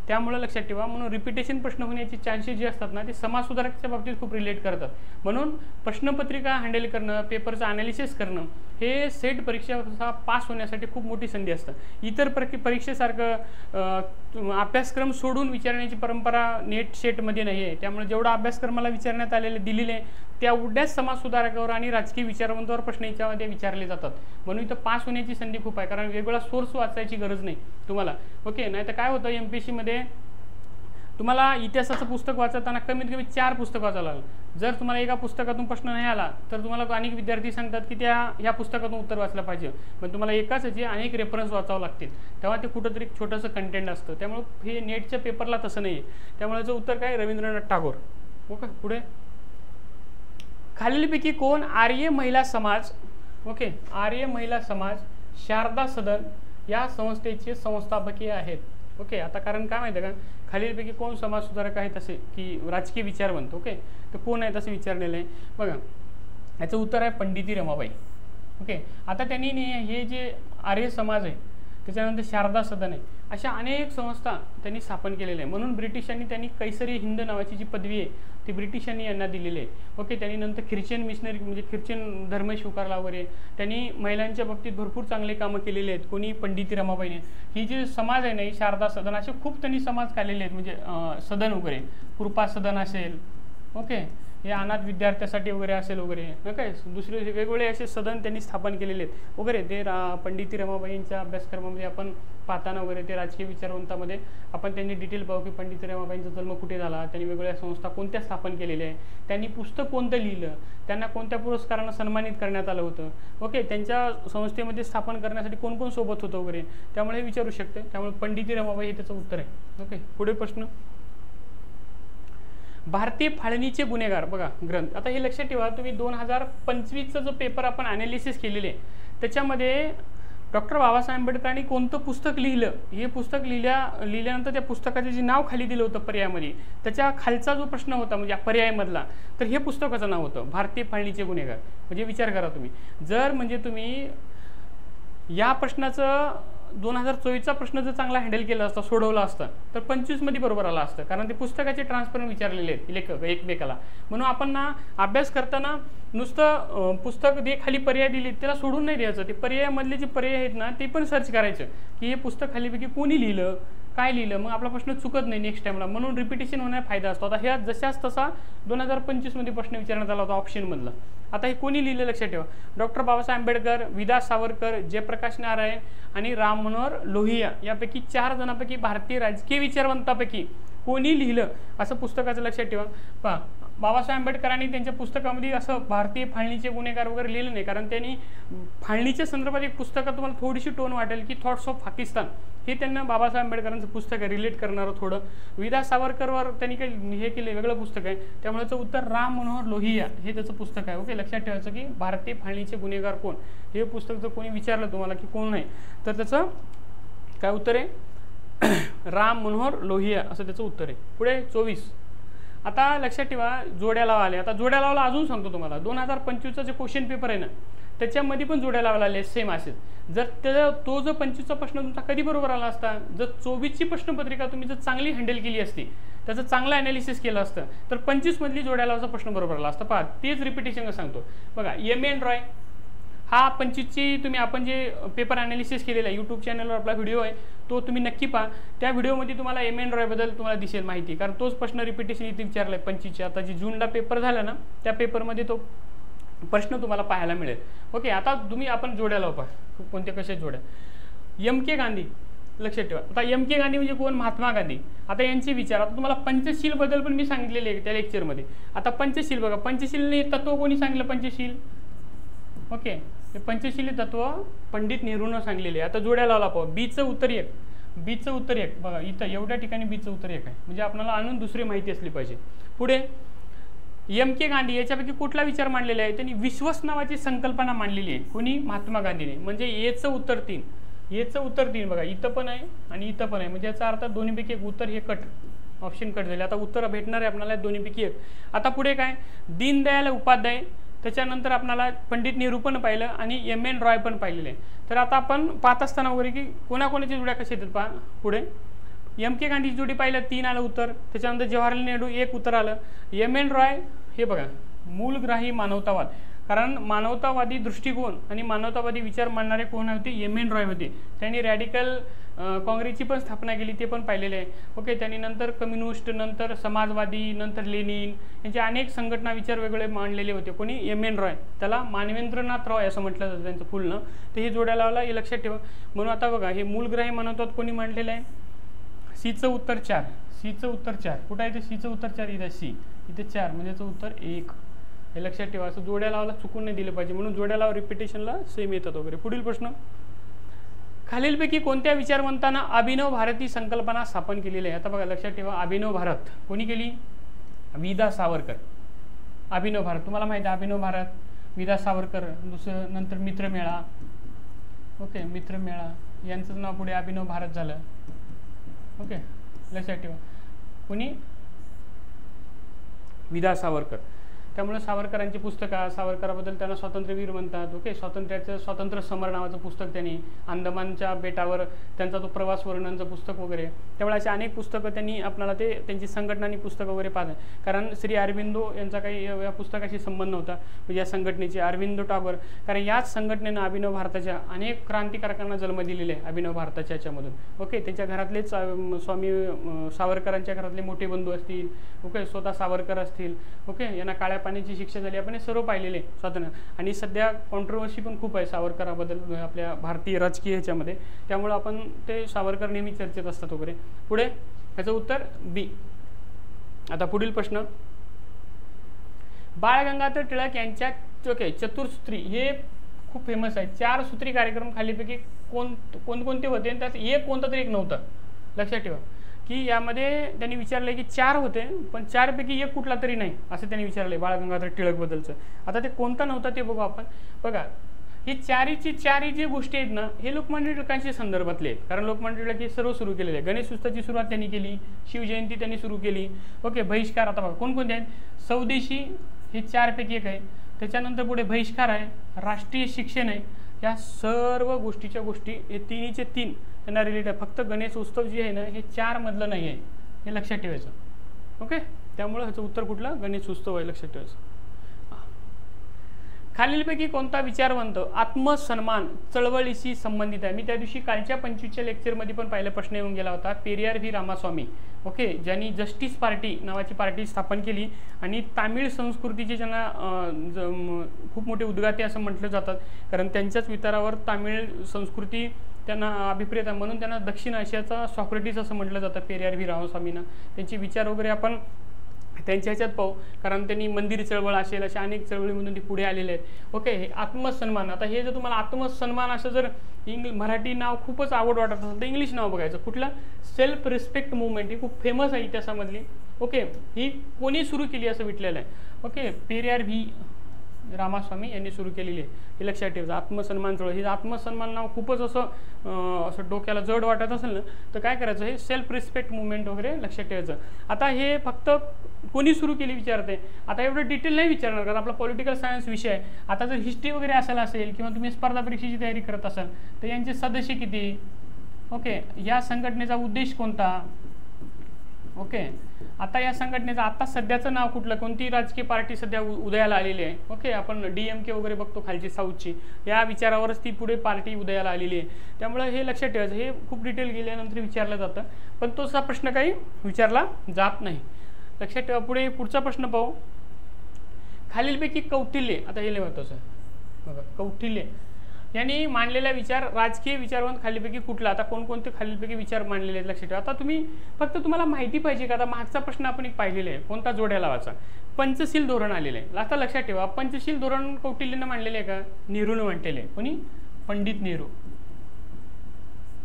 त्यामुळे लक्षात ठेवा, म्हणून रिपिटेशन प्रश्न होण्याची चान्सेस जे असतात ना ते समाज सुधारकाच्या बाबतीत खूप रिलेट करतात. म्हणून प्रश्नपत्रिका हँडल करणं, पेपरचं ॲनालिसिस करणं हे सेट परीक्षा पास होण्यासाठी खूप मोठी संधी असतं. इतर परीक्षेसारखं अभ्यासक्रम सोडून विचारण्याची परंपरा नेट सेटमध्ये नाही आहे. त्यामुळे जेवढा अभ्यासक्रमाला विचारण्यात आलेले दिलेले तेवढ्याच समाज सुधारकावर आणि राजकीय विचारवंतावर प्रश्न याच्यामध्ये विचारले जातात. म्हणून इथं पास होण्याची संधी खूप आहे, कारण वेगवेगळा सोर्स वाचायची गरज नाही तुम्हाला. ओके, नाही तर काय होतं MPSC मध्ये तुम्हाला इतिहासाचं पुस्तक वाचताना कमीत कमी 4 पुस्तक वाचायला लागलं. जर तुम्हाला एका पुस्तकातून प्रश्न नाही आला तर तुम्हाला अनेक विद्यार्थी सांगतात की ह्या पुस्तकातून उत्तर वाचलं पाहिजे, पण तुम्हाला एकाच जे अनेक रेफरन्स वाचावं लागतील तेव्हा ते कुठंतरी छोटंसं कंटेंट असतं. त्यामुळे हे नेटच्या पेपरला तसं नाही आहे. त्यामुळे याचं उत्तर काय, रवींद्रनाथ टागोर. ओके, पुढे खालीलपैकी कोण आर्य महिला समाज, ओके, आर्य महिला समाज शारदा सदन या संस्थेचे संस्थापकीय आहेत. ओके, आता कारण काय माहिती आहे का, खालीलपैकी कोण समाजसुधारक आहेत असे की राजकीय विचारवंत, ओके, तर कोण आहेत असं विचारलेलं आहे बघा. याचं उत्तर आहे पंडिती रमाबाई. ओके, आता त्यांनी हे जे आर्य समाज आहे, त्याच्यानंतर शारदा सदन आहे, अशा अनेक संस्था त्यांनी स्थापन केलेल्या आहे. म्हणून ब्रिटिशांनी त्यांनी कैसरी हिंद नावाची जी पदवी आहे ती ब्रिटिशांनी यांना दिलेली आहे. ओके, त्यांनी नंतर ख्रिश्चन मिशनरी म्हणजे ख्रिश्चन धर्म स्वीकारला वगैरे, त्यांनी महिलांच्या बाबतीत भरपूर चांगले कामं केलेले आहेत. कोणी पंडिती रमाबाईने. ही जी समाज आहे ना, ही शारदा सदन, असे खूप त्यांनी समाज काढलेले आहेत, म्हणजे सदन वगैरे, कृपा सदन असेल, ओके, हे अनाथ विद्यार्थ्यासाठी वगैरे असेल वगैरे, काय दुसरे वेगवेगळे असे सदन त्यांनी स्थापन केलेले आहेत वगैरे. ते पंडिती रमाबाईंच्या अभ्यासक्रमामध्ये आपण पाहताना वगैरे ते राजकीय विचारवंतामध्ये आपण त्यांनी डिटेल पाहू की पंडिती रमाबाईंचा जन्म कुठे झाला, त्यांनी वेगवेगळ्या संस्था कोणत्या स्थापन केलेल्या आहे, त्यांनी पुस्तक कोणतं लिहिलं, त्यांना कोणत्या पुरस्कारानं सन्मानित करण्यात आलं होतं, ओके, त्यांच्या संस्थेमध्ये स्थापन करण्यासाठी कोण कोण सोबत होतं वगैरे, त्यामुळे हे विचारू शकते. त्यामुळे पंडिती रमाबाई हे त्याचं उत्तर आहे. ओके, पुढे प्रश्न. भारतीय फाळणीचे गुन्हेगार बघा ग्रंथ. आता हे लक्षात ठेवा तुम्ही, 2025चा जो पेपर आपण ॲनालिसिस केलेले त्याच्यामध्ये डॉक्टर बाबासाहेब आंबेडकरांनी कोणतं पुस्तक लिहिलं, हे पुस्तक लिहिल्यानंतर त्या पुस्तकाचे जे नाव खाली दिलं होतं पर्यायामध्ये, त्याच्या खालचा जो प्रश्न होता म्हणजे पर्यायामधला, तर हे पुस्तकाचं नाव होतं भारतीय फाळणीचे गुन्हेगार. म्हणजे विचार करा तुम्ही, जर म्हणजे तुम्ही या प्रश्नाचं 2024चा प्रश्न जर चांगला हँडल केला असता, सोडवला असता, तर 25मध्ये बरोबर आला असतं. कारण ते पुस्तकाचे ट्रान्सपरंट विचारलेले आहेत लेखक एकमेकाला. म्हणून आपण ना अभ्यास करताना नुसतं पुस्तक जे खाली पर्याय दिले त्याला सोडून नाही द्यायचं. ते पर्यायामधले जे पर्याय आहेत ना ते पण सर्च करायचं की हे पुस्तक खालीपैकी कोणी लिहिलं, काय लिहिलं, मग आपला प्रश्न चुकत नाही नेक्स्ट टाइमला. म्हणून रिपिटेशन होण्याचा फायदा असतो. आता ह्या जशाच तसा 2025मध्ये प्रश्न विचारण्यात आला होता ऑप्शनमधला. आता हे कोणी लिहिलं लक्षात ठेवा, डॉक्टर बाबासाहेब आंबेडकर, विदा सावरकर, जयप्रकाश नारायण आणि राम मनोहर लोहिया यापैकी 4 जणांपैकी भारतीय राजकीय विचारवंतापैकी कोणी लिहिलं असं पुस्तकाचं लक्षात ठेवा. पहा, बाबासाहेब आंबेडकरांनी त्यांच्या पुस्तकामध्ये असं भारतीय फाळणीचे गुन्हेगार वगैरे लिहिलं नाही, कारण त्यांनी फाळणीच्या संदर्भात एक पुस्तकात तुम्हाला थोडीशी टोन वाटेल की थॉट्स ऑफ पाकिस्तान, हे त्यांना बाबासाहेब आंबेडकरांचं पुस्तक आहे रिलेट करणारं थोडं. विदा सावरकरवर त्यांनी काही हे केलं वेगळं पुस्तक आहे. त्यामुळे त्याचं उत्तर राम मनोहर लोहिया हे त्याचं पुस्तक आहे. ओके, लक्षात ठेवायचं की भारतीय फाळणीचे गुन्हेगार कोण, हे पुस्तक जर कोणी विचारलं तुम्हाला की कोण आहे, तर त्याचं काय उत्तर आहे, राम मनोहर लोहिया असं त्याचं उत्तर आहे. पुढे 24. आता लक्षात ठेवा जोड्या लावा आले. आता जोड्या लावायला अजून सांगतो तुम्हाला, 2025चा जे क्वेश्चन पेपर आहे ना त्याच्यामध्ये पण जोड्या लावायला आले सेम असेल. जर तो जो 25चा प्रश्न तुमचा कधी बरोबर आला असता, जर 24ची प्रश्नपत्रिका तुम्ही जर चांगली हँडल केली असती, त्याचं चांगलं ॲनालिसिस केलं असतं, तर 25मधली जोड्या लावायचा प्रश्न बरोबर आला असता. पहा, तेच रिपिटेशन सांगतो बघा. एम.एन. रॉय हा 25ची तुम्ही आपण जे पेपर ॲनालिसिस केलेला आहे यूट्यूब चॅनलवर आपला व्हिडिओ आहे तो तुम्ही नक्की पहा. त्या व्हिडिओमध्ये तुम्हाला एम.एन. रॉयबद्दल तुम्हाला दिसेल माहिती, कारण तोच प्रश्न रिपिटेशन इथे विचारला आहे 25चे. आता जे जूनला पेपर झाला ना त्या पेपरमध्ये तो प्रश्न तुम्हाला पाहायला मिळेल. ओके, आता तुम्ही आपण जोड्या लावू पहा कोणत्या कशा जोड्या. एम.के. गांधी लक्षात ठेवा. आता एम.के. गांधी म्हणजे कोण, महात्मा गांधी. आता यांचे विचार, आता तुम्हाला पंचशील बद्दल पण मी सांगितलेले आहे त्या लेक्चरमध्ये. आता पंचशील बघा, पंचशील तत्व कोणी सांगितलं, पंचशील, ओके, हे पंचशील तत्व पंडित नेहरूनं सांगलेले. आता जोड्या लावला पाहू. बीचं उत्तर 1, बीचं उत्तर 1 बघा इथं एवढ्या ठिकाणी बीचं उत्तर 1 आहे, म्हणजे आपल्याला आणून दुसरी माहिती असली पाहिजे. पुढे एम.के. गांधी याच्यापैकी कुठला विचार मांडलेला आहे, त्यांनी विश्वास नावाची संकल्पना मांडलेली आहे. कोणी, महात्मा गांधीने. म्हणजे एचं उत्तर 3, एचं उत्तर 3 बघा इथं पण आहे आणि इथं पण आहे. म्हणजे याचा अर्थ दोन्हीपैकी एक उत्तर हे कट, ऑप्शन कट झाले. आता उत्तर भेटणार आहे आपल्याला दोन्हीपैकी एक. आता पुढे काय, दीनदयाल उपाध्याय, त्याच्यानंतर आपल्याला पंडित नेहरू पण पाहिलं आणि एम.एन. रॉय पण पाहिलेले आहे. तर आता आपण पाहत असताना वगैरे की कोणाकोणाची जोड्या कशा येतात पहा. पुढे एम.के. गांधीची जोडी पाहिलं 3 आलं उत्तर, त्याच्यानंतर जवाहरलाल नेहरू 1 उत्तर आलं. एम.एन. रॉय हे बघा मूलग्राही मानवतावाद, कारण मानवतावादी दृष्टिकोन आणि मानवतावादी विचार मांडणारे कोण होते, एम.एन. रॉय होते. त्यांनी रॅडिकल काँग्रेसची पण स्थापना केली, ते पण पाहिलेले आहे. ओके, त्यांनी नंतर कम्युनिस्ट, नंतर समाजवादी, नंतर लेनिन यांचे अनेक संघटना विचार वेगळे मांडलेले होते. कोणी, एम.एन. रॉय. त्याला मानवेंद्रनाथ रॉय असं म्हटलं जातं त्यांचं फुल नाव. तर हे जोड्या लावला हे लक्षात ठेवा. म्हणून आता बघा हे मूलग्राही मानवतावाद कोणी मांडलेलं आहे, सीचं उत्तर 4, सीचं उत्तर 4 कुठं आहे ते, सीचं उत्तर 4 इथं, सी इथे 4 म्हणजे याचं उत्तर 1. हे लक्षात ठेवा. असं जोड्या लावायला चुकून नाही दिलं पाहिजे, म्हणून जोड्या लावा रिपिटेशनला सेम येतात वगैरे. पुढील प्रश्न, खालीलपैकी कोणत्या विचारवंतांना अभिनव भारत ही संकल्पना स्थापन केलेली आहे. आता बघा लक्षात ठेवा, अभिनव भारत कोणी केली, विदा सावरकर. अभिनव भारत तुम्हाला माहिती आहे, अभिनव भारत, विदा सावरकर. दुसरं नंतर मित्रमेळा, ओके, मित्रमेळा यांचं नाव पुढे अभिनव भारत झालं. ओके, लक्षात ठेवा. कोणी? विदा सावरकर. त्यामुळे सावरकरांची पुस्तकं, सावरकराबद्दल त्यांना स्वातंत्र्यवीर म्हणतात. ओके, स्वातंत्र्य समर नावाचं पुस्तक त्यांनी, अंदमानच्या बेटावर त्यांचा तो प्रवास वर्णनचं पुस्तक वगैरे, त्यामुळे अशी अनेक पुस्तकं त्यांनी आपल्याला ते त्यांची संघटना आणि पुस्तकं वगैरे पाहतात. कारण श्री अरविंदो यांचा काही या पुस्तकाशी संबंध नव्हता, म्हणजे या संघटनेचे अरविंदो टागोर, कारण याच संघटनेनं अभिनव भारताच्या अनेक क्रांतिकारकांना जन्म दिलेले आहे अभिनव भारताच्या याच्यामधून. ओके, त्यांच्या घरातलेच स्वामी सावरकरांच्या घरातले मोठे बंधू असतील, ओके, स्वतः सावरकर असतील. ओके, यांना काळ्या पाण्याची शिक्षा झाली, आपण हे सर्व पाहिलेले स्वातंत्र्य. आणि सध्या कॉन्ट्रोवर्सी पण खूप आहे सावरकराबद्दल आपल्या भारतीय राजकीय ह्याच्यामध्ये, त्यामुळं आपण ते सावरकर नेहमी चर्चेत असतात वगैरे. पुढे याचं उत्तर बी. आता पुढील प्रश्न, बाळ गंगाधर टिळक यांच्या ओके चतुर्सूत्री हे खूप फेमस आहे. 4 सूत्री कार्यक्रम खालीपैकी कोणकोणते होते आणि त्यात एक कोणता तरी एक नव्हता. लक्षात ठेवा की यामध्ये त्यांनी विचारले की 4 होते, पण 4 पैकी एक कुठला तरी नाही असं त्यांनी विचारले बाळ गंगाधर टिळकबद्दलचं. आता ते कोणता नव्हता ते बघू आपण. बघा, ही चारी जी गोष्टी आहेत ना, हे लोकमान्य टिळकांच्या संदर्भातले आहेत. कारण लोकमान्य टिळक हे सर्व सुरू केलेले आहे. गणेश उत्सवाची सुरुवात त्यांनी केली, शिवजयंती त्यांनी सुरू केली. ओके, बहिष्कार. आता बघा कोणकोणते आहेत, स्वदेशी हे 4 पैकी एक आहे. त्याच्यानंतर पुढे बहिष्कार आहे, राष्ट्रीय शिक्षण आहे. या सर्व गोष्टीच्या गोष्टी हे 3चे 3 त्यांना रिलेट आहे. फक्त गणेश उत्सव जे आहे ना हे 4 मधलं नाही आहे, हे लक्षात ठेवायचं. ओके, त्यामुळं ह्याचं उत्तर कुठलं? गणेश उत्सव आहे, लक्षात ठेवायचं. खालीलपैकी कोणता विचारवंत आत्मसन्मान चळवळीशी संबंधित आहे? मी त्या दिवशी कालच्या 25च्या लेक्चरमध्ये पण पहिला प्रश्न येऊन गेला होता. पेरियार व्ही रामास्वामी, ओके, ज्यांनी जस्टिस पार्टी नावाची पार्टी स्थापन केली आणि तामिळ संस्कृतीचे ज्यांना खूप मोठे उद्गाते असं म्हटलं जातात, कारण त्यांच्याच विचारावर तामिळ संस्कृती त्यांना अभिप्रेत आहे, म्हणून त्यांना दक्षिण आशियाचा सॉक्रेटिस असं म्हटलं जातं पेरियार व्ही रामास्वामींना. त्यांचे विचार वगैरे आपण त्यांच्या ह्याच्यात पाहू, कारण त्यांनी मंदिर चळवळ असेल अशा अनेक चळवळीमधून ते पुढे आलेले आहेत. ओके, हे आत्मसन्मान. आता हे जर तुम्हाला आत्मसन्मान असं जर मराठी नाव खूपच आवड वाटत असेल तर इंग्लिश नाव बघायचं. कुठलं? Self respect movement. ही खूप फेमस आहे इतिहासामधली. ओके, ही कोणी सुरू केली असं विटलेलं आहे. ओके, पेरियार व्ही रामास्वामी यांनी सुरू केलेली आहे, हे लक्षात ठेवायचं. आत्मसन्मान चळवळ, हे आत्मसन्मान नाव खूपच असं डोक्याला जड वाटत असेल ना तर काय करायचं, हे सेल्फ रिस्पेक्ट मुवमेंट वगैरे लक्षात ठेवायचं. आता हे फक्त कोणी सुरू केली विचारते. आता एवढं डिटेल नाही विचारणार, कारण आपला पॉलिटिकल सायन्स विषय आहे. आता जर हिस्ट्री वगैरे असेल किंवा तुम्ही स्पर्धा परीक्षेची तयारी करत असाल तर यांचे सदस्य किती, ओके, या संघटनेचा उद्देश कोणता. ओके, आता या संघटनेचं आता सध्याचं नाव कुठलं, कोणती राजकीय पार्टी सध्या उदयाला आलेली आहे. ओके, आपण DMK वगैरे बघतो खालची साऊथची, या विचारावरच ती पुढे पार्टी उदयाला आलेली आहे. त्यामुळे हे लक्षात ठेवायचं. हे खूप डिटेल गेल्यानंतर विचारलं जातं, पण तोचा प्रश्न काही विचारला जात नाही, लक्षात ठेवा. पुढे पुढचा प्रश्न पाहू. खालीलपैकी कौटिल्य, आता हे महत्त्वाचं आहे बघा, कौटिल्य यांनी मांडलेला विचार राजकीय विचारवंत खालीलपैकी कुठला. आता कोणकोणते खालीलपैकी विचार मांडलेले आहेत लक्षात ठेवा. आता तुम्हाला माहिती पाहिजे का, आता मागचा प्रश्न आपण एक पाहिलेला आहे, कोणता जोड्या लावायचा. पंचशील धोरण आलेलं आहे. आता लक्षात ठेवा, पंचशील धोरण कौटिल्यनं मांडलेले आहे का, नेहरूनं मांडलेले आहे. कोणी? पंडित नेहरू.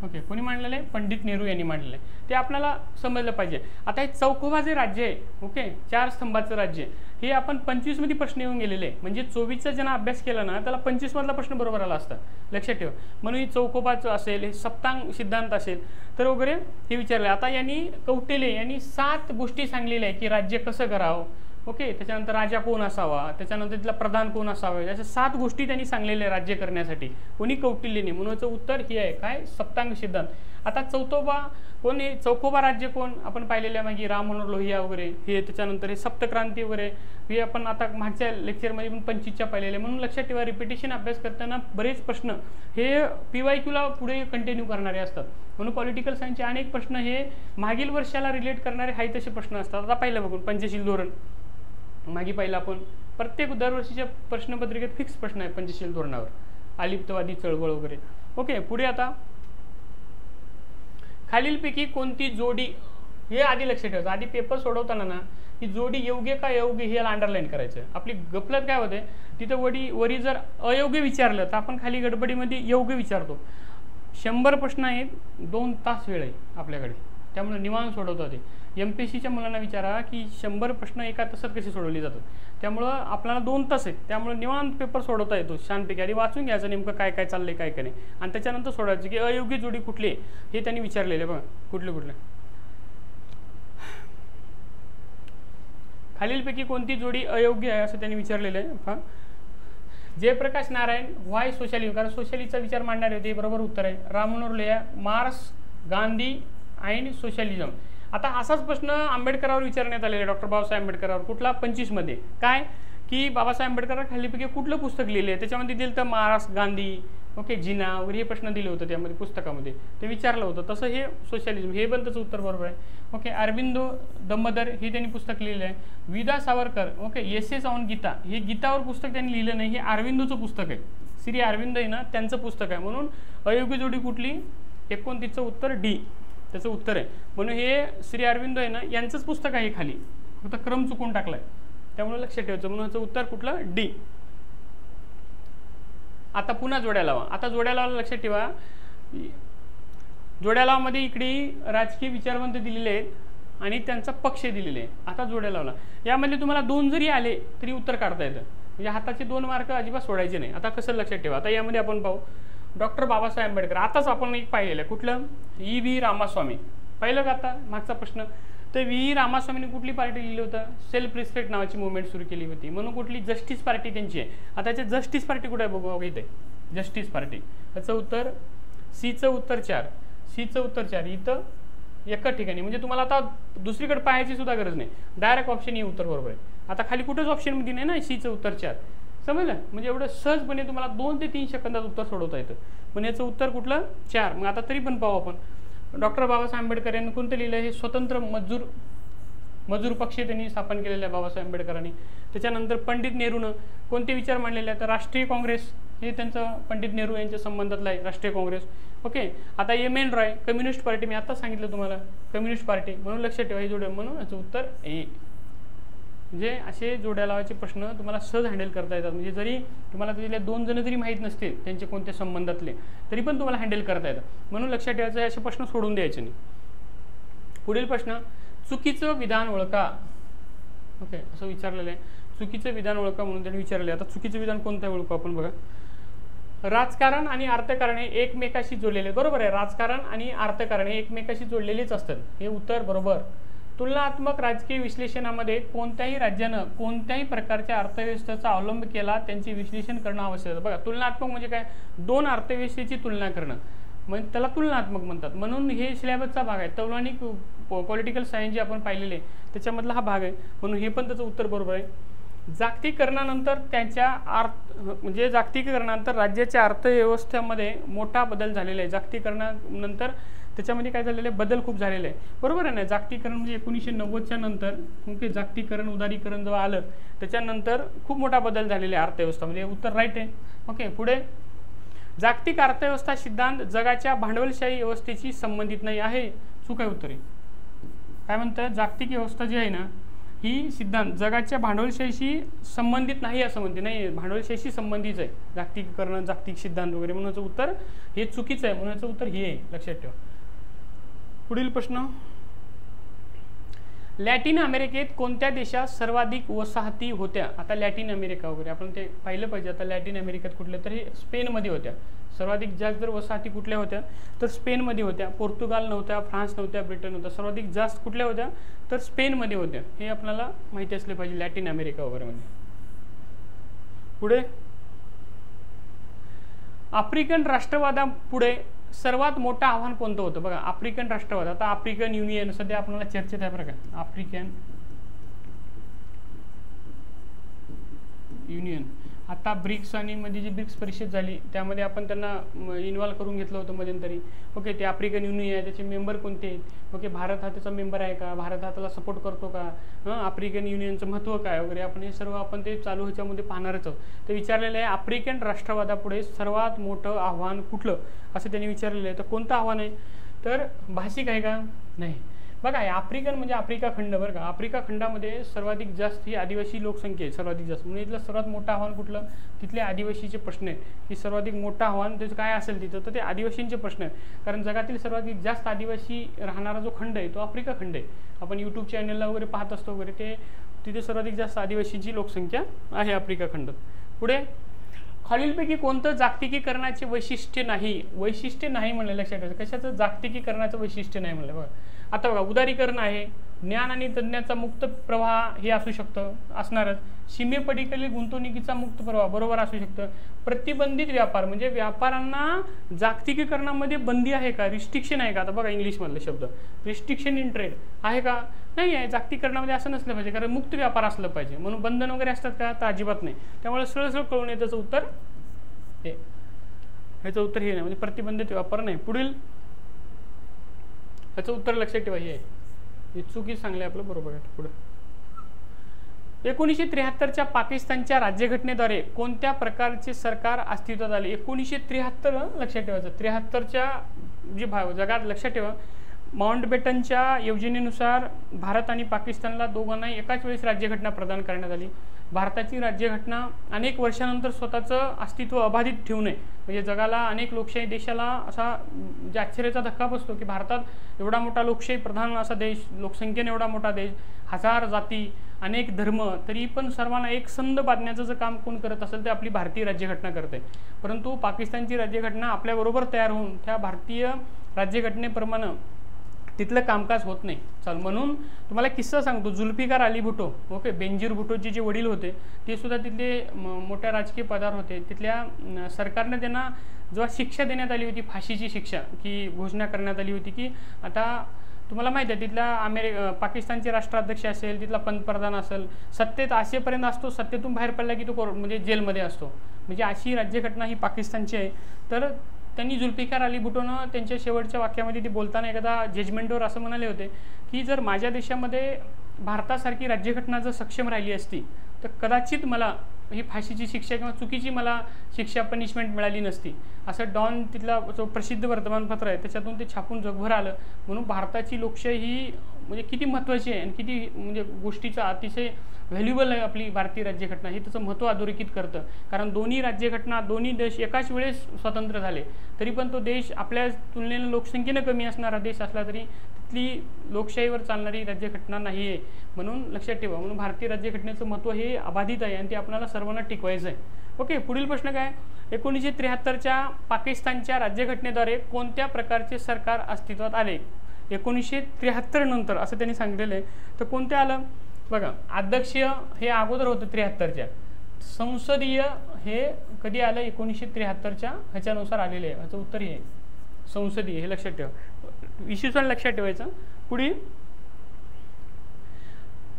ओके, कोणी मांडलेलं आहे? पंडित नेहरू यांनी मांडलेलं आहे. ते आपल्याला समजलं पाहिजे. आता हे चौकोबा जे राज्य आहे, ओके, 4 स्तंभाचं राज्य, हे आपण 25 मध्ये प्रश्न येऊन गेलेले आहे. म्हणजे 24चा ज्यांना अभ्यास केला ना त्याला 25 मधला प्रश्न बरोबर आला असता, लक्षात ठेवा. म्हणून ही चौकोबाचं असेल, हे सप्तांग सिद्धांत असेल तर वगैरे हे विचारले. आता यांनी कौटिल्य यांनी 7 गोष्टी सांगलेल्या आहे की राज्य कसं करावं. ओके, त्याच्यानंतर राजा कोण असावा, त्याच्यानंतर तिथला प्रधान कोण असावा, अशा 7 गोष्टी त्यांनी सांगलेल्या आहे राज्य करण्यासाठी. कोणी? कौटिल्यने. म्हणून उत्तर हे आहे काय, सप्तांग सिद्धांत. आता चौथोबा कोण? हे चौकोबा राज्य कोण आपण पाहिलेलं आहे मागे, राम मनोहर लोहिया वगैरे हे. त्याच्यानंतर हे सप्तक्रांती वगैरे हे आपण आता मागच्या लेक्चरमध्ये पण 25च्या पाहिलेले. म्हणून लक्षात ठेवा, रिपिटेशन अभ्यास करताना बरेच प्रश्न हे PYQला पुढे कंटिन्यू करणारे असतात. म्हणून पॉलिटिकल सायन्सचे अनेक प्रश्न हे मागील वर्षाला रिलेट करणारे हाय तसे प्रश्न असतात. आता पाहिलं बघून पंचशील धोरण मागे पाहिलं आपण, प्रत्येक दरवर्षीच्या प्रश्नपत्रिकेत फिक्स प्रश्न आहे पंचशील धोरणावर, अलिप्तवादी चळवळ वगैरे. ओके, पुढे आता खालीलपैकी कोणती जोडी, हे आधी लक्षात ठेवायचं. आधी पेपर सोडवताना ना ही जोडी योग्य का अयोग्य हे अंडरलाईन करायचं. आपली गफलत काय होते, तिथं वरी जर अयोग्य विचारलं तर आपण खाली गडबडीमध्ये योग्य विचारतो. 100 प्रश्न आहेत, 2 तास वेळ आहे आपल्याकडे, त्यामुळे निवांत सोडवतो. ते MPSCच्या मुलांना विचारा की 100 प्रश्न एका तासात कसे सोडवले जातात. त्यामुळं आपल्याला 2 तास आहेत, त्यामुळे निवांत पेपर सोडवता येतो शांतपैकी. आधी वाचून घ्यायचं नेमकं काय काय चाललंय काय काय नाही, आणि त्याच्यानंतर सोडायचं की अयोग्य जोडी कुठली हे त्यांनी विचारलेले बघा, कुठले खालीलपैकी कोणती जोडी अयोग्य आहे असं त्यांनी विचारलेलं आहे. पहा, जयप्रकाश नारायण व्हाय सोशलिझम, कारण सोशलिस्टचा विचार मांडणारे होते, बरोबर उत्तर आहे. Ram Manohar Lohia marks Gandhi and socialism. आता असाच प्रश्न आंबेडकरांवर विचारण्यात आलेला आहे, डॉक्टर बाबासाहेब आंबेडकरांवर. कुठला 25 मध्ये काय की बाबासाहेब आंबेडकर खालीपैकी कुठलं पुस्तक लिहिले आहे, त्याच्यामध्ये दिलं तर मार्क्स गांधी, ओके, जिना वगैरे हे प्रश्न दिले होते त्यामध्ये पुस्तकामध्ये, ते विचारलं होतं. तसं हे सोशलिझम, हे पण त्याचं उत्तर बरोबर आहे. ओके, अरविंदो दंबदर हे त्यांनी पुस्तक लिहिलं आहे. विदा Savarkar, okay, essays on Gita, हे गीतावर पुस्तक त्यांनी लिहिलं नाही, हे अरविंदोचं पुस्तक आहे. श्री अरविंद आहे ना, त्यांचं पुस्तक आहे. म्हणून अयोग्य जोडी कुठली? 29चं उत्तर डी त्याचं उत्तर आहे. म्हणून हे श्री अरविंद आहे ना, यांचंच पुस्तक आहे खाली, फक्त क्रम चुकून टाकलाय, त्यामुळे लक्षात ठेवायचं. म्हणून ह्याचं उत्तर कुठलं? डी. आता पुन्हा जोड्या लावा. आता जोड्या लावायला लक्षात ठेवा, जोड्या लावामध्ये इकडे राजकीय विचारवंत दिलेले आहेत आणि त्यांचा पक्ष दिलेले आहे. आता जोड्या लावला, यामध्ये तुम्हाला 2 जरी आले तरी उत्तर काढता येतं, म्हणजे हाताचे 2 मार्क अजिबात सोडायचे नाही. आता कसं लक्षात ठेवा, आता यामध्ये आपण पाहू डॉक्टर बाबासाहेब आंबेडकर. आताच आपण एक पाहिलेलं आहे, कुठलं? E.V. रामास्वामी. पाहिलं का आता मागचा प्रश्न? तर V. रामास्वामीने कुठली पार्टी लिहिली होतं? सेल्फ रिस्पेक्ट नावाची मुवमेंट सुरू केली होती. म्हणून कुठली? जस्टिस पार्टी त्यांची आहे. आता त्याच्यात जस्टिस पार्टी कुठे आहे बघू, इथे जस्टिस पार्टी. त्याचं उत्तर सीचं उत्तर 4, सीचं उत्तर 4 इथं एका ठिकाणी. म्हणजे तुम्हाला आता दुसरीकडे पाहायची सुद्धा गरज नाही, डायरेक्ट ऑप्शन हे उत्तर बरोबर आहे. आता खाली कुठेच ऑप्शनमध्ये नाही ना, सीचं उत्तर 4. समजलं? म्हणजे एवढं सहजपणे तुम्हाला 2 ते 3 सेकंदात उत्तर सोडवता येतं. पण याचं उत्तर कुठलं? 4. मग आता तरी पण पाहू आपण, डॉक्टर बाबासाहेब आंबेडकर यांनी कोणतं लिहिलं? हे स्वतंत्र मजूर पक्ष त्यांनी स्थापन केलेलं आहे बाबासाहेब आंबेडकरांनी. त्याच्यानंतर पंडित नेहरूनं कोणते विचार मांडलेले आहेत? तर राष्ट्रीय काँग्रेस हे त्यांचं पंडित नेहरू यांच्या संबंधातलं आहे, राष्ट्रीय काँग्रेस. ओके, आता M.N. रॉय कम्युनिस्ट पार्टी, मी आता सांगितलं तुम्हाला कम्युनिस्ट पार्टी, म्हणून लक्षात ठेवा हे जोड्या. म्हणून याचं उत्तर ए. म्हणजे असे जोड्या लावायचे प्रश्न तुम्हाला सहज हँडल करता येतात. म्हणजे जरी तुम्हाला तिथले 2 जण जरी माहीत नसतील त्यांचे कोणत्या संबंधातले, तरी पण तुम्हाला हँडल करता येतात. म्हणून लक्षात ठेवायचं, असे प्रश्न सोडून द्यायचे नाही. पुढील प्रश्न, चुकीचं विधान ओळखा. ओके, असं विचारलेलं आहे, चुकीचं विधान ओळखा म्हणून त्यांनी विचारले. आता चुकीचं विधान कोणतं आहे ओळखू आपण. बघा, राजकारण आणि अर्थकारण हे एकमेकाशी जोडलेले. बरोबर आहे, राजकारण आणि अर्थकारण हे एकमेकाशी जोडलेलेच असतात, हे उत्तर बरोबर. तुलनात्मक राजकीय विश्लेषणामध्ये कोणत्याही राज्यानं कोणत्याही प्रकारच्या अर्थव्यवस्थेचा अवलंब केला त्यांचे विश्लेषण करणं आवश्यक आहे. बघा, तुलनात्मक म्हणजे काय? 2 अर्थव्यवस्थेची तुलना करणं, म्हणजे त्याला तुलनात्मक म्हणतात. म्हणून हे सिलेबसचा भाग आहे, तौलनिक पॉलिटिकल सायन्स जे आपण पाहिलेले त्याच्यामधला हा भाग आहे. म्हणून हे पण त्याचं उत्तर बरोबर आहे. जागतिकीकरणानंतर म्हणजे जागतिकीकरणानंतर राज्याच्या अर्थव्यवस्थेमध्ये मोठा बदल झालेला आहे. जागतिकीकरणानंतर त्याच्यामध्ये काय झालेलं आहे? बदल खूप झालेला आहे. बरोबर आहे ना? जागतिकीकरण म्हणजे 1990च्या नंतर, ओके, जागतिकीकरण उदारीकरण जेव्हा आलं त्याच्यानंतर खूप मोठा बदल झालेला आहे अर्थव्यवस्थेमध्ये. उत्तर राईट आहे. ओके, पुढे, जागतिक अर्थव्यवस्था सिद्धांत जगाच्या भांडवलशाही व्यवस्थेशी संबंधित नाही आहे. चूक आहे, उत्तर आहे. काय म्हणतात? जागतिक व्यवस्था जी आहे ना, ही सिद्धांत जगाच्या भांडवलशाहीशी संबंधित नाही असं म्हणते. नाही, भांडवलशाहीशी संबंधित आहे जागतिकीकरण, जागतिक सिद्धांत वगैरे. म्हणून उत्तर हे चुकीचं आहे. म्हणून उत्तर हे आहे, लक्षात ठेवा. पुढील प्रश्न, लॅटिन अमेरिकेत कोणत्या देशात सर्वाधिक वसाहती होत्या? आता लॅटिन अमेरिका वगैरे आपण ते पाहिलं पाहिजे. आता लॅटिन अमेरिकेत कुठल्या? तर हे स्पेनमध्ये होत्या. सर्वाधिक जास्त जर वसाहती कुठल्या होत्या तर स्पेनमध्ये होत्या. पोर्तुगाल नव्हत्या, फ्रान्स नव्हत्या, ब्रिटन नव्हत्या. सर्वाधिक जास्त कुठल्या होत्या? तर स्पेनमध्ये होत्या. हे आपल्याला माहिती असले पाहिजे, लॅटिन अमेरिका वगैरे मध्ये. पुढे, आफ्रिकन राष्ट्रवादापुढे सर्वात मोठं आव्हान कोणतं होतं? बघा, आफ्रिकन राष्ट्रवाद. आता आफ्रिकन युनियन सध्या आपल्याला चर्चेत आहे बरं का, आफ्रिकन युनियन. आता ब्रिक्स आणि मध्ये जी ब्रिक्स परिषद झाली त्यामध्ये आपण त्यांना इन्व्हॉल्व करून घेतलं होतं मध्यंतरी. ओके, ते आफ्रिकन युनियन आहे, त्याचे मेंबर कोणते आहेत? ओके, भारत हा त्याचा मेंबर आहे का? भारत हा त्याला सपोर्ट करतो का? आफ्रिकन युनियनचं महत्त्व काय वगैरे आपण हे सर्व आपण ते चालू ह्याच्यामध्ये पाहणारच आहोत. ते विचारलेलं आहे, आफ्रिकन राष्ट्रवादापुढे सर्वात मोठं आव्हान कुठलं असं त्यांनी विचारलेलं आहे. तर कोणतं आव्हान आहे? तर भाषिक आहे का? नाही. बघा, आफ्रिकन म्हणजे आफ्रिका खंड बरं का. आफ्रिका खंडामध्ये सर्वाधिक जास्त ही आदिवासी लोकसंख्या आहे, सर्वाधिक जास्त. म्हणजे इथलं सर्वात मोठं आव्हान कुठलं? तिथले आदिवासीचे प्रश्न आहेत. की सर्वाधिक मोठं आव्हान त्याचं काय असेल तिथं, तर ते आदिवासींचे प्रश्न आहेत. कारण जगातील सर्वाधिक जास्त आदिवासी राहणारा जो खंड आहे तो आफ्रिका खंड आहे. आपण यूट्यूब चॅनलला वगैरे पाहत असतो वगैरे, ते तिथे सर्वाधिक जास्त आदिवासीची लोकसंख्या आहे आफ्रिका खंडात. पुढे, खालीलपैकी कोणतं जागतिकीकरणाचे वैशिष्ट्य नाही? वैशिष्ट्य नाही म्हणलं, लक्षात ठेवायचं. कशाचं? जागतिकीकरणाचं वैशिष्ट्य नाही म्हणलं. बघा, आता बघा, उदारीकरण आहे, ज्ञान आणि तज्ञाचा मुक्त प्रवाह हे असू शकतं, असणारच. सीमेपलीकडील गुंतवणुकीचा मुक्त प्रवाह बरोबर असू शकतं. प्रतिबंधित व्यापार म्हणजे व्यापारांना जागतिकीकरणामध्ये बंदी आहे का, रिस्ट्रिक्शन आहे का? आता बघा इंग्लिशमधले शब्द, रिस्ट्रिक्शन इन ट्रेड आहे का? नाही आहे. जागतिकीकरणामध्ये असं नसलं पाहिजे, कारण मुक्त व्यापार असलं पाहिजे. म्हणून बंधन वगैरे असतात का? तर अजिबात नाही. त्यामुळे सरळ कळून येतं त्याचं उत्तर हे, ह्याचं उत्तर हे नाही, म्हणजे प्रतिबंधित व्यापार नाही. पुढील ह्याचं उत्तर लक्षात ठेवा, हे आहे चुकी सांगले आपलं, बरोबर आहे. पुढे 1973च्या पाकिस्तानच्या राज्यघटनेद्वारे कोणत्या प्रकारचे सरकार अस्तित्वात आले? 1973 लक्षात ठेवायचं. 73च्या जे जगात लक्षात ठेवा, माउंटबेटनच्या योजनेनुसार भारत आणि पाकिस्तानला दोघांनाही एकाच वेळेस राज्यघटना प्रदान करण्यात आली. भारताची राज्यघटना अनेक वर्षानंतर स्वतःचं अस्तित्व अबाधित ठेवू नये, म्हणजे जगाला अनेक लोकशाही देशाला असा म्हणजे आश्चर्याचा धक्का बसतो की भारतात एवढा मोठा लोकशाही प्रधान असा देश, लोकसंख्येने एवढा मोठा देश, हजार जाती, अनेक धर्म, तरी पण सर्वांना एक संध बांधण्याचं जर काम कोण करत असेल ते आपली भारतीय राज्यघटना करते. परंतु पाकिस्तानची राज्यघटना आपल्याबरोबर तयार होऊन त्या भारतीय राज्यघटनेप्रमाणे तिथलं कामकाज होत नाही. चाल, म्हणून तुम्हाला किस्सा सांगतो. जुल्फिकार अली भुट्टो, ओके, बेनजीर भुट्टोचे जे वडील होते ते सुद्धा तिथले मोठ्या राजकीय पदावर होते. तिथल्या सरकारने त्यांना जेव्हा शिक्षा देण्यात आली होती, फाशीची शिक्षा की घोषणा करण्यात आली होती की आता तुम्हाला माहिती आहे तिथला पाकिस्तानचे राष्ट्राध्यक्ष असेल, तिथला पंतप्रधान असेल, सत्तेत असेपर्यंत असतो, सत्तेतून बाहेर पडला की तो म्हणजे जेलमध्ये असतो. म्हणजे अशी राज्यघटना ही पाकिस्तानची आहे. तर त्यांनी जुल्फिकार अली भुट्टोनं त्यांच्या शेवटच्या वाक्यामध्ये ते बोलताना एखादा जजमेंटवर असं म्हणाले होते की जर माझ्या देशामध्ये भारतासारखी राज्यघटना जर सक्षम राहिली असती तर कदाचित मला ही फाशीची शिक्षा किंवा चुकीची मला शिक्षा पनिशमेंट मिळाली नसती. असं डॉन तिथला जो प्रसिद्ध वर्तमानपत्र आहे त्याच्यातून ते छापून जगभर आलं. म्हणून भारताची लोकशाही ही म्हणजे किती महत्त्वाची आहे आणि किती म्हणजे गोष्टीचा अतिशय व्हॅल्युबल आहे आपली भारतीय राज्यघटना, हे त्याचं महत्त्व अधोरेखित करतं. कारण दोन्ही राज्यघटना, दोन्ही देश एकाच वेळेस स्वतंत्र झाले तरी पण तो देश आपल्या तुलनेनं लोकसंख्येनं कमी असणारा देश असला तरी तिथली लोकशाहीवर चालणारी राज्यघटना नाही आहे. म्हणून लक्षात ठेवा, म्हणून भारतीय राज्यघटनेचं महत्त्व हे अबाधित आहे आणि ते आपल्याला सर्वांना टिकवायचं आहे. ओके, पुढील प्रश्न काय? 1973च्या पाकिस्तानच्या राज्यघटनेद्वारे कोणत्या प्रकारचे सरकार अस्तित्वात आले? 1973 नंतर असं त्यांनी सांगितलेलं आहे. तर कोणते आलं बघा, अध्यक्षीय हे अगोदर होतं 73च्या, संसदीय हे कधी आलं? 1973च्या ह्याच्यानुसार आलेले आहे. ह्याचं उत्तर हे संसदीय, हे लक्षात ठेवा. विशेषण लक्षात ठेवायचं. पुढे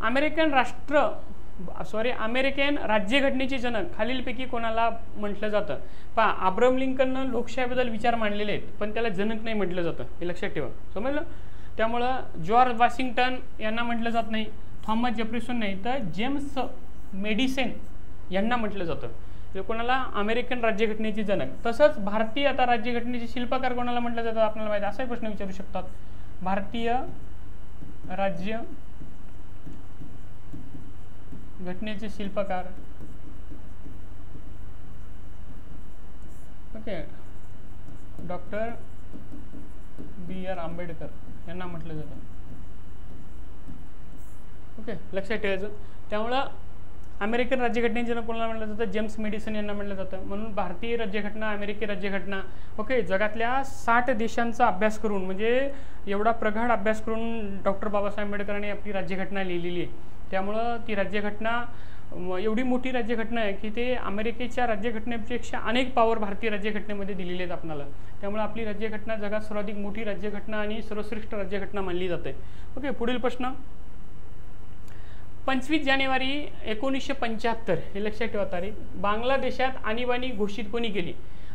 अमेरिकन राज्यघटनेचे जनक खालीलपैकी कोणाला म्हटलं जातं? पहा, अब्राहम लिंकननं लोकशाहीबद्दल विचार मांडलेले आहेत पण त्याला जनक नाही म्हटलं जातं, हे लक्षात ठेवा. समजलं? त्यामुळं जॉर्ज वॉशिंग्टन यांना म्हटलं जात नाही, थॉमस जेफरसन नाही, तर जेम्स मेडिसन यांना म्हटलं जातं. ते कोणाला? अमेरिकन राज्यघटनेचे जनक. तसंच भारतीय आता राज्यघटनेचे शिल्पकार कोणाला म्हटलं जातं आपल्याला माहिती? असाही प्रश्न विचारू शकतात. भारतीय राज्य घटनेचे शिल्पकार, ओके, डॉक्टर B.R. आंबेडकर यांना म्हटलं जातं. ओके, लक्षात ठेवायचं. त्यामुळं अमेरिकन राज्यघटनेचे जनक कोणाला म्हटलं जातं? जेम्स मेडिसन यांना म्हटलं जातं. म्हणून भारतीय राज्यघटना, अमेरिकी राज्यघटना, ओके, जगातल्या 60 देशांचा अभ्यास करून म्हणजे एवढा प्रगाढ अभ्यास करून डॉक्टर बाबासाहेब आंबेडकरांनी आपली राज्यघटना लिहिलेली आहे. त्यामुळं ती राज्यघटना एवढी मोठी राज्यघटना आहे की ते अमेरिकेच्या राज्यघटनेपेक्षा अनेक पावर भारतीय राज्यघटनेमध्ये दिलेले आहेत आपल्याला. त्यामुळे आपली राज्यघटना जगात सर्वाधिक मोठी राज्यघटना आणि सर्वश्रेष्ठ राज्यघटना मानली जाते. ओके, पुढील प्रश्न. 25 जानेवारी 1975 हे लक्षात ठेवा तारीख. बांगलादेशात आणीबाणी घोषित कोणी केली?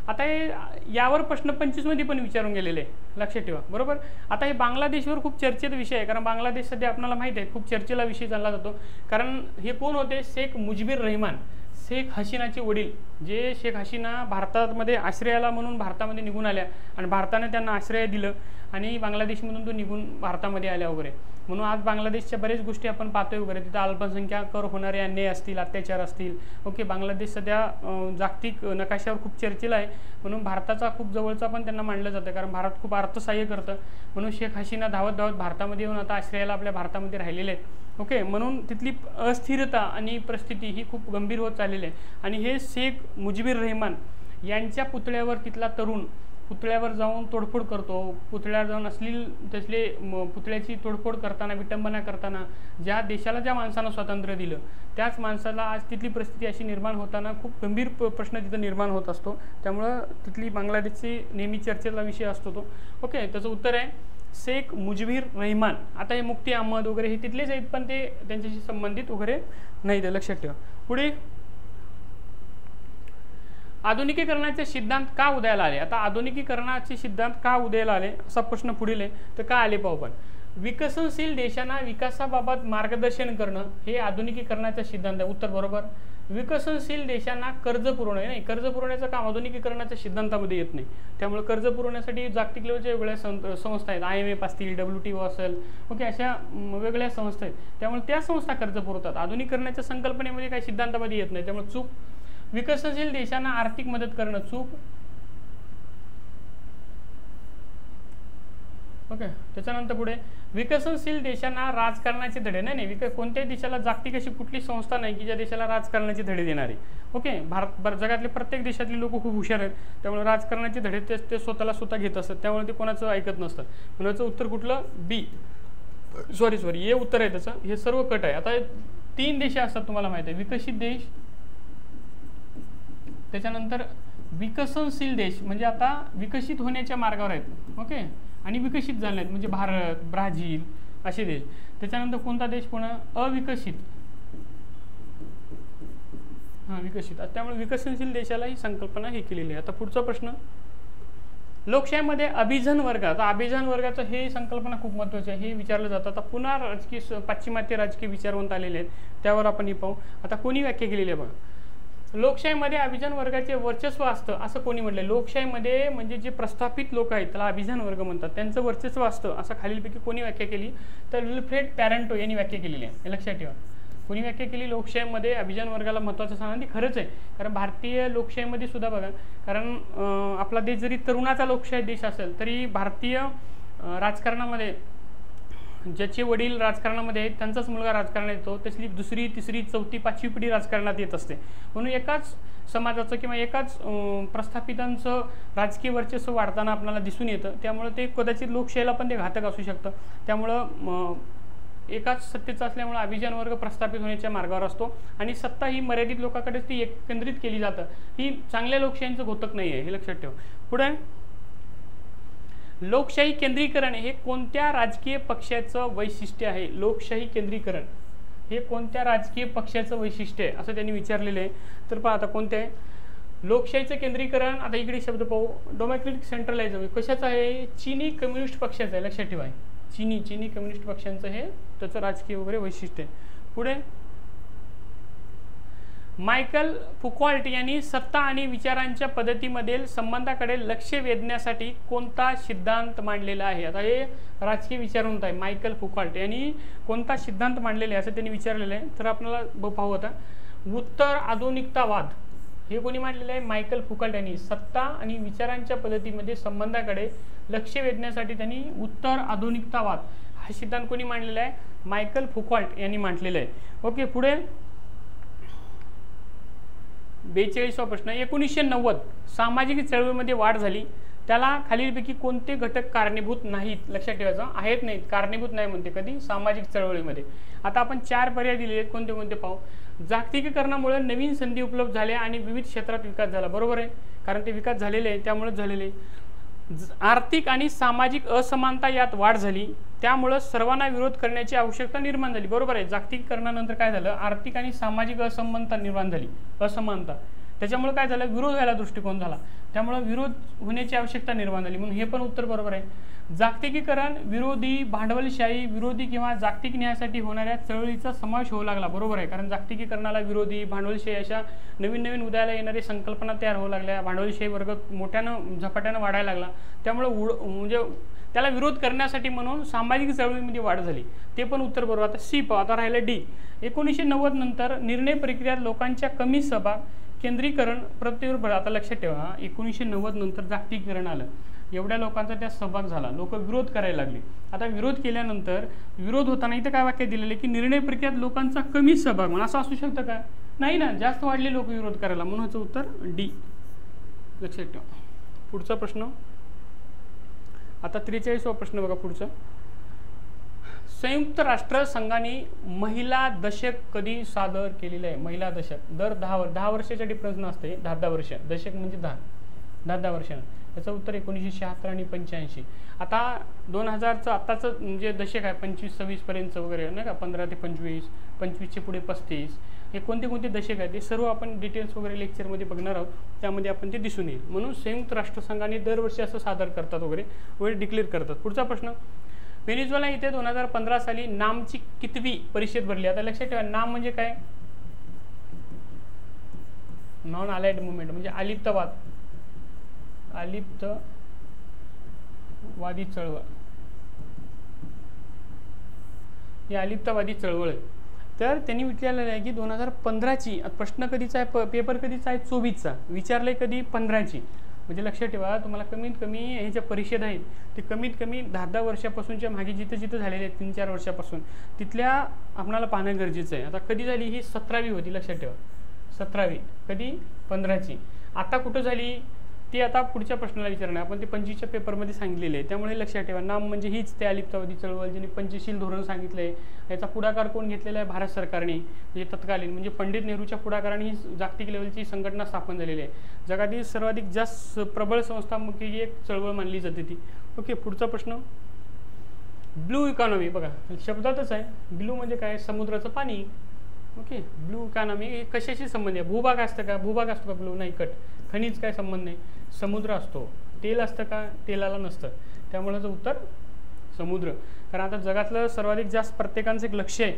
आता हे यावर प्रश्न 25 मध्ये पण विचारून गेलेले आहे, लक्षात ठेवा. बरोबर. आता हे बांगलादेशवर खूप चर्चेचा विषय आहे कारण बांगलादेश सध्या आपल्याला माहिती आहे खूप चर्चेला विषय चालला जातो. कारण हे कोण होते? शेख मुजीबुर रहमान, शेख हसीनाचे वडील, जे शेख हसीना भारतामध्ये आश्रयाला म्हणून भारतामध्ये निघून आल्या आणि भारताने त्यांना आश्रय दिलं आणि बांगलादेशमधून तो निघून भारतामध्ये आल्या वगैरे. म्हणून आज बांगलादेशच्या बरेच गोष्टी आपण पाहतोय वगैरे. तिथं अल्पसंख्याकांवर होणारे अन्याय असतील, अत्याचार असतील. ओके, बांगलादेश सध्या जागतिक नकाशावर खूप चर्चेला आहे. म्हणून भारताचा खूप जवळचा पण त्यांना मानलं जातं कारण भारत खूप अर्थसहाय्य करतं. म्हणून शेख हसीना धावत धावत भारतामध्ये येऊन आता आश्रयाला आपल्या भारतामध्ये राहिलेले आहेत. ओके, म्हणून तिथली अस्थिरता आणि परिस्थिती ही खूप गंभीर होत चाललेली आहे. आणि हे शेख मुजीबुर रहमान यांच्या पुतळ्यावर तिथला तरुण पुतळ्यावर जाऊन तोडफोड करतो, पुतळ्यावर जाऊन अश्लील त्यातले पुतळ्याची तोडफोड करताना, विटंबना करताना ज्या देशाला ज्या माणसानं स्वातंत्र्य दिलं त्याच माणसाला आज तिथली परिस्थिती अशी निर्माण होताना खूप गंभीर प्रश्न तिथं निर्माण होत असतो. त्यामुळं तिथली बांगलादेशची नेहमी चर्चेचा विषय असतो तो. ओके, त्याचं उत्तर आहे शेख मुजीबुर रहमान. आता हे मुफ्ती अहमद वगैरे हे तिथलेच आहेत, पण ते त्यांच्याशी संबंधित वगैरे नाही, ते लक्षात ठेवा. पुढे आधुनिकीकरणाचे सिद्धांत का उदयाला आले. आता आधुनिकीकरणाचे सिद्धांत का उदयाला आले असा प्रश्न पुढील आहे. तर का आले पाहू आपण. विकसनशील देशांना विकासाबाबत मार्गदर्शन करणं हे आधुनिकीकरणाचा सिद्धांत आहे. उत्तर बरोबर. विकसनशील देशांना कर्ज पुरवणे, नाही कर्ज पुरवण्याचं काम आधुनिकीकरणाच्या सिद्धांतामध्ये येत नाही. त्यामुळे कर्ज पुरवण्यासाठी जागतिक लेवलच्या वेगळ्या संस्था आहेत, IMF असतील, WTO असेल, ओके, अशा वेगळ्या संस्था आहेत. त्यामुळे त्या संस्था कर्ज पुरवतात. आधुनिकीकरणाच्या संकल्पनेमध्ये काही सिद्धांतामध्ये येत नाही. त्यामुळे चूक. विकसनशील देशांना आर्थिक मदत करणं चूक. ओके, त्याच्यानंतर पुढे विकसनशील देशांना राजकारणाचे धडे, नाही कोणत्याही देशाला जागतिक अशी कुठली संस्था नाही की ज्या देशाला राजकारणाचे धडे देणारे. ओके, जगातले प्रत्येक देशातली लोक खूप हुशार आहेत, त्यामुळे राजकारणाचे धडे ते स्वतः घेत असतात. त्यामुळे ते कोणाचं ऐकत नसतात. कोणाचं उत्तर कुठलं. बी. सॉरी हे उत्तर आहे त्याचं. हे सर्व कट आहे. आता 3 देश असतात तुम्हाला माहिती आहे. विकसित देश, त्याच्यानंतर विकसनशील देश म्हणजे आता विकसित होण्याच्या मार्गावर आहेत. ओके, आणि विकसित झाले नाहीत म्हणजे भारत, ब्राझील असे देश. त्याच्यानंतर कोणता देश पुन्हा अविकसित, विकसित. त्यामुळे विकसनशील देशाला ही संकल्पना हे केलेली आहे. आता पुढचा प्रश्न. लोकशाहीमध्ये अभिजन वर्ग. आता अभिजन वर्गाचं हे संकल्पना खूप महत्त्वाची आहे, हे विचारलं जातं. आता पुन्हा राजकीय पाश्चिमात्य राजकीय विचारवंत आलेले आहेत, त्यावर आपण हे पाहू. आता कोणी व्याख्या केलेली आहे बघा. लोकशाहीमध्ये अभिजन वर्गाचे वर्चस्व असतं असं कोणी म्हटलंय. लोकशाहीमध्ये म्हणजे जे प्रस्थापित लोक आहेत त्याला अभिजन वर्ग म्हणतात, त्यांचं वर्चस्व असतं असं खालीलपैकी कोणी व्याख्या केली. तर विल्फ्रेड पॅरेंटो यांनी व्याख्या केलेली आहे, हे लक्षात ठेवा. कोणी व्याख्या केली. लोकशाहीमध्ये अभिजन वर्गाला महत्त्वाचं स्थान. आणि खरंच आहे, कारण भारतीय लोकशाहीमध्ये सुद्धा बघा, कारण आपला देश जरी तरुणाचा लोकशाही देश असेल तरी भारतीय राजकारणामध्ये ज्याचे वडील राजकारणामध्ये आहेत त्यांचाच मुलगा राजकारणात येतो, त्यातली 2री, 3री, 4थी, 5वी पिढी राजकारणात येत असते. म्हणून एकाच समाजाचं किंवा एकाच प्रस्थापितांचं राजकीय वर्चस्व वाढताना आपल्याला दिसून येतं. त्यामुळे ते कदाचित लोकशाहीला पण ते घातक असू शकतं. त्यामुळं एकाच सत्तेचा असल्यामुळे अभिजन वर्ग प्रस्थापित होण्याच्या मार्गावर असतो आणि सत्ता ही मर्यादित लोकांकडेच ती एकत्रित केली जातं. ही चांगल्या लोकशाहींचं घोतक नाही आहे, हे लक्षात ठेवा. पुढे लोकशाही केंद्रीकरण हे कोणत्या राजकीय पक्षाचं वैशिष्ट्य आहे. लोकशाही केंद्रीकरण हे कोणत्या राजकीय पक्षाचं वैशिष्ट्य आहे असं त्यांनी विचारलेलं आहे. तर पहा आता कोणते आहे. लोकशाहीचं केंद्रीकरण. आता इकडे शब्द पाहू. डेमोक्रेटिक सेंट्रलायझम कशाचं आहे. चीनी कम्युनिस्ट पक्षाचं आहे, लक्षात ठेवा. चीनी कम्युनिस्ट पक्षांचं हे त्याचं राजकीय वगैरे वैशिष्ट्य आहे. पुढे मायकल फुकॉल्ट यांनी सत्ता आणि विचारांच्या पद्धतीमधील संबंधाकडे लक्ष वेधण्यासाठी कोणता सिद्धांत मांडलेला आहे. आता हे राजकीय विचारवंत आहे मायकल फुकॉल्ट यांनी कोणता सिद्धांत मांडलेला आहे असं त्यांनी विचारलेलं आहे. तर आपल्याला पाहू आता. उत्तर आधुनिकतावाद हे कोणी मांडलेलं आहे. मायकल फुकॉल्ट यांनी. सत्ता आणि विचारांच्या पद्धतीमध्ये संबंधाकडे लक्ष वेधण्यासाठी त्यांनी उत्तर आधुनिकतावाद हा सिद्धांत कोणी मांडलेला आहे. मायकल फुकॉल्ट यांनी मांडलेला आहे. ओके, पुढे 42वा प्रश्न. 1990 सामाजिक चळवळीमध्ये वाढ झाली, त्याला खालीलपैकी कोणते घटक कारणीभूत नाहीत. लक्षात ठेवायचं. आहेत नाहीत, कारणीभूत नाही म्हणते कधी सामाजिक चळवळीमध्ये. आता आपण 4 पर्याय दिलेले आहेत, कोणते कोणते पाहू. जागतिकीकरणामुळे नवीन संधी उपलब्ध झाल्या आणि विविध क्षेत्रात विकास झाला. बरोबर आहे, कारण ते विकास झालेले आहे त्यामुळेच झालेले आहे. आर्थिक आणि सामाजिक असमानता यात वाढ झाली, त्यामुळे सर्वांना विरोध करण्याची आवश्यकता निर्माण झाली. बरोबर आहे. जागतिकीकरणानंतर काय झालं. आर्थिक आणि सामाजिक असमानता निर्माण झाली, असमानता. त्याच्यामुळे काय झालं. विरोध व्हायला दृष्टिकोन झाला, त्यामुळे विरोध होण्याची आवश्यकता निर्माण झाली. म्हणून हे पण उत्तर बरोबर आहे. जागतिकीकरण विरोधी, भांडवलशाही विरोधी किंवा जागतिक न्यायासाठी होणाऱ्या चळवळीचा समावेश होऊ लागला. बरोबर आहे, कारण जागतिकीकरणाला विरोधी, भांडवलशाही अशा नवीन उदयाला येणारी संकल्पना तयार होऊ लागल्या. भांडवलशाही वर्ग मोठ्यानं झपाट्यानं वाढायला लागला, त्यामुळे म्हणजे त्याला विरोध करण्यासाठी म्हणून सामाजिक चळवळीमध्ये वाढ झाली. ते पण उत्तर बरोबर. आता सी पाहू. आता राहिलं डी. 1990 नंतर निर्णय प्रक्रियेत लोकांच्या कमी सहभाग, केंद्रीकरण प्रगतीवर. आता लक्षात ठेवा, 1990 नंतर जागतिकीकरण आलं, एवढ्या लोकांचा त्यात सहभाग झाला, लोक विरोध करायला लागले. आता विरोध केल्यानंतर विरोध होताना इथं काय वाक्य दिलेलं आहे की निर्णय प्रक्रियेत लोकांचा कमी सहभाग. म्हणून असं असू शकतं का. नाही ना, जास्त वाढले लोक विरोध करायला, म्हणून ह्याचं उत्तर डी. लक्षात ठेवा. पुढचा प्रश्न आता 43वा प्रश्न बघा. पुढचा, संयुक्त राष्ट्र संघाने महिला दशक कधी सादर केलेलं आहे? महिला दशक दर 10 वर्षाच्या डिफरन्स नसते. 10 वर्ष, दशक म्हणजे 10 वर्षांना. त्याचं उत्तर 1976 आणि 85. आता 2000चं आत्ताचं म्हणजे दशक आहे 25-26 पर्यंत वगैरे नाही का, 15 ते 25, 25चे पुढे 35, हे कोणते कोणते दशक आहेत ते सर्व आपण डिटेल्स वगैरे लेक्चरमध्ये बघणार आहोत. त्यामध्ये आपण ते दिसून येईल. म्हणून संयुक्त राष्ट्रसंघाने दरवर्षी असं सादर करतात वगैरे डिक्लेअर करतात. पुढचा प्रश्न, व्हेनेझुएला इथे 2015 साली नामची कितवी परिषद भरली? आता लक्षात ठेवा, नाम म्हणजे काय? नॉन अलाइड मुवमेंट म्हणजे अलिप्तवादी चळवळ. ही अलिप्तवादी चळवळ आहे. तर त्यांनी विचारलेलं आहे की 2015ची, प्रश्न कधीचा आहे, पेपर कधीचा आहे? 24चा. विचारलंय कधी? 15ची. म्हणजे लक्षात ठेवा, तुम्हाला कमीत कमी हे ज्या परिषद आहेत ते कमीत कमी 10 वर्षापासूनच्या मागे जिथं झालेले आहेत 3-4 वर्षापासून तिथल्या आपल्याला पाहणं गरजेचं आहे. आता कधी झाली? ही 17वी होती. लक्षात ठेवा, 17वी. कधी? 15ची. आता कुठं झाली ती आता पुढच्या प्रश्नाला विचारणार. आपण ते 25च्या पेपरमध्ये सांगितलेले आहे. त्यामुळे लक्षात ठेवा, नाम म्हणजे हीच ते अलिप्तवादी चळवळ ज्यांनी पंचशील धोरण सांगितलं आहे. याचा पुढाकार कोण घेतलेला आहे? भारत सरकारने. म्हणजे तत्कालीन म्हणजे पंडित नेहरूच्या पुढाकाराने ही जागतिक लेवलची संघटना स्थापन झालेली आहे. जगातील सर्वाधिक जास्त प्रबळ संस्थांपैकी एक चळवळ मानली जाते ती. ओके. पुढचा प्रश्न, ब्लू इकॉनॉमी बघा शब्दातच आहे. ब्लू म्हणजे काय? समुद्राचं पाणी. ओके. ब्लू इकॉनॉमी कशाशी संबंध आहे? भूभाग असतं का? भूभाग असतो का ब्लू? नाही. कट. खनिज काय संबंध नाही. समुद्र असतो. तेल असतं का? तेलाला नसतं. त्यामुळे उत्तर समुद्र. कारण आता जगातलं सर्वाधिक जास्त प्रत्येकाचं एक लक्ष आहे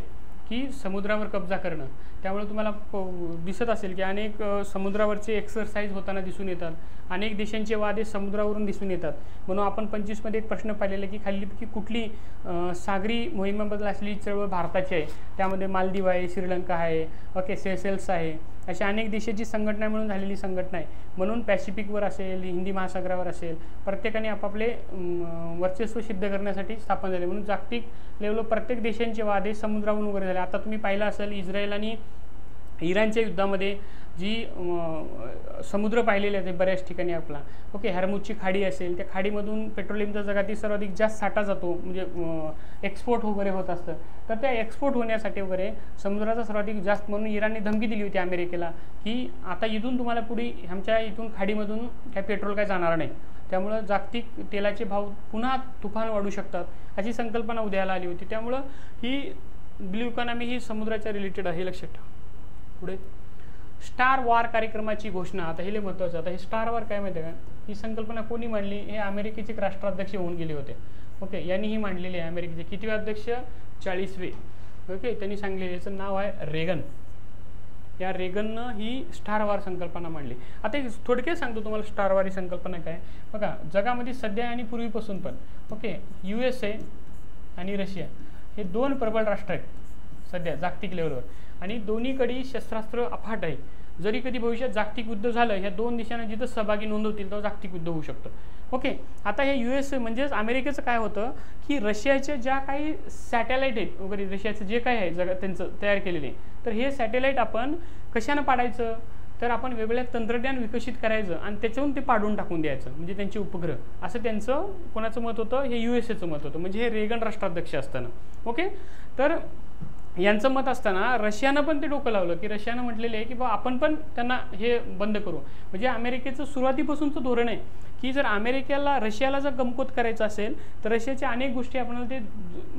की समुद्रावर कब्जा करणं. त्यामुळे तुम्हाला दिसत असेल की अनेक समुद्रावरचे एक्सरसाइज होताना दिसून येतात. अनेक देशांचे वाद हे समुद्रावरून दिसून येतात. म्हणून आपण 25मध्ये एक प्रश्न पाहिलेला की खाली की कुठली सागरी मोहिमेबद्दल असलेली चळवळ भारताची आहे? त्यामध्ये मालदीव आहे, श्रीलंका आहे, ओके, सेशेल्स आहे. अशा अनेक देशाची संघटना मिळून झालेली संघटना आहे. म्हणून पॅसिफिकवर असेल, हिंदी महासागरावर असेल, प्रत्येकाने आपापले वर्चस्व सिद्ध करण्यासाठी स्थापन झाले. म्हणून जागतिक लेवलवर प्रत्येक देशांचे वाद हे समुद्रावरून वगैरे झाले. आता तुम्ही पाहिलं असेल इस्रायल आणि इराणच्या युद्धामध्ये जी समुद्र पाहिलेले आहेत बऱ्याच ठिकाणी आपला. ओके. हॉर्मुझची खाडी असेल, त्या खाडीमधून पेट्रोलियमचा जगातील सर्वाधिक जास्त साठा जातो. म्हणजे एक्सपोर्ट वगैरे होत असतं. तर त्या एक्सपोर्ट होण्यासाठी वगैरे समुद्राचा सर्वाधिक जास्त, म्हणून इराणने धमकी दिली होती अमेरिकेला की आता इथून तुम्हाला पुढे आमच्या इथून खाडीमधून काय पेट्रोल काय जाणार नाही. त्यामुळं जागतिक तेलाचे भाव पुन्हा तुफान वाढू शकतात अशी संकल्पना उदयाला आली होती. त्यामुळं ही ब्लू इकॉनॉमी ही समुद्राच्या रिलेटेड आहे. लक्षात ठेवा. पुढे, स्टार वॉर कार्यक्रमाची घोषणा. आता हे महत्त्वाचं. आता हे स्टार वॉर काय माहिती आहे का? ही संकल्पना कोणी मांडली? हे अमेरिकेचे राष्ट्राध्यक्ष होऊन गेले होते. ओके. यांनी ही मांडलेली आहे. अमेरिकेचे कितवे अध्यक्ष? 40वे. ओके. त्यांनी सांगलेले, याचं नाव आहे रेगन. या रेगननं ही स्टार वॉर संकल्पना मांडली. आता थोडक्यात सांगतो तुम्हाला स्टार वॉर ही संकल्पना काय. बघा जगामध्ये सध्या आणि पूर्वीपासून पण ओके USA आणि रशिया हे 2 प्रबळ राष्ट्र आहेत सध्या जागतिक लेवलवर. आणि दोन्हीकडे शस्त्रास्त्र अफाट आहे. जरी कधी भविष्यात जागतिक युद्ध झालं, ह्या 2 देशांना जिथं सहभागी नोंदवतील तेव्हा जागतिक युद्ध होऊ शकतं. ओके. आता हे USA म्हणजेच अमेरिकेचं काय होतं की रशियाच्या ज्या काही सॅटेलाईट आहेत वगैरे, रशियाचं जे काय आहे जगात त्यांचं तयार केलेले, तर हे सॅटेलाईट आपण कशानं पाडायचं? तर आपण वेगवेगळ्या तंत्रज्ञान विकसित करायचं आणि त्याच्यावरून ते पाडून टाकून द्यायचं, म्हणजे त्यांचे उपग्रह. असं त्यांचं कोणाचं मत होतं? हे USAचं मत होतं. म्हणजे हे रेगन राष्ट्राध्यक्ष असताना. ओके. तर यांचं मत असताना रशियानं पण ते डोकं लावलं की रशियानं म्हटलेलं आहे की बा आपण पण त्यांना हे बंद करू. म्हणजे अमेरिकेचं सुरुवातीपासूनचं धोरण आहे की जर रशियाला जर कमकुवत करायचं असेल तर रशियाच्या अनेक गोष्टी आपल्याला ते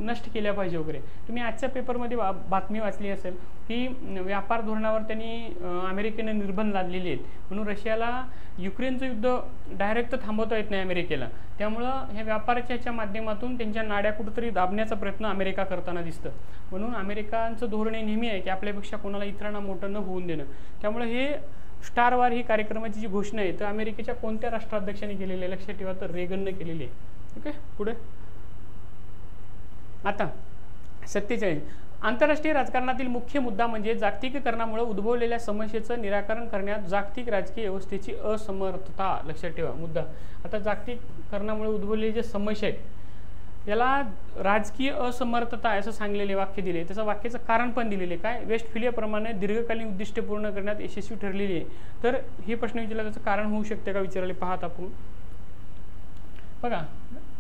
नष्ट केल्या पाहिजे वगैरे. तुम्ही आजच्या पेपरमध्ये बातमी वाचली असेल की व्यापार धोरणावर त्यांनी अमेरिकेने निर्बंध लादलेले आहेत. म्हणून रशियाला युक्रेनचं युद्ध डायरेक्ट थांबवता येत नाही अमेरिकेला. त्यामुळं ह्या व्यापाराच्या ह्याच्या माध्यमातून त्यांच्या नाड्या कुठंतरी दाबण्याचा प्रयत्न अमेरिका करताना दिसतं. म्हणून अमेरिकांचं धोरण हे नेहमी आहे की आपल्यापेक्षा कोणाला इतरांना मोठं न होऊन देणं. त्यामुळे हे स्टार वॉर ही कार्यक्रमाची जी घोषणा आहे तर अमेरिकेच्या कोणत्या राष्ट्राध्यक्षांनी केलेली आहे? लक्षात ठेवा, तर रेगनने केलेली आहे. ओके. पुढे आता 47, आंतरराष्ट्रीय राजकारणातील मुख्य मुद्दा म्हणजे जागतिकीकरणामुळे उद्भवलेल्या समस्येचं निराकरण करण्यात जागतिक राजकीय व्यवस्थेची असमर्थता. लक्षात ठेवा मुद्दा. आता जागतिकीकरणामुळे उद्भवलेले जे समस्या आहेत याला राजकीय असमर्थता असं सांगलेले वाक्य दिले, त्याचं वाक्याचं कारण पण दिलेले काय, वेस्टफिलियाप्रमाणे दीर्घकालीन उद्दिष्टे पूर्ण करण्यात यशस्वी ठरलेली आहे. तर हे प्रश्न विचारला त्याचं कारण होऊ शकते का विचारले, पाहत आपण बघा.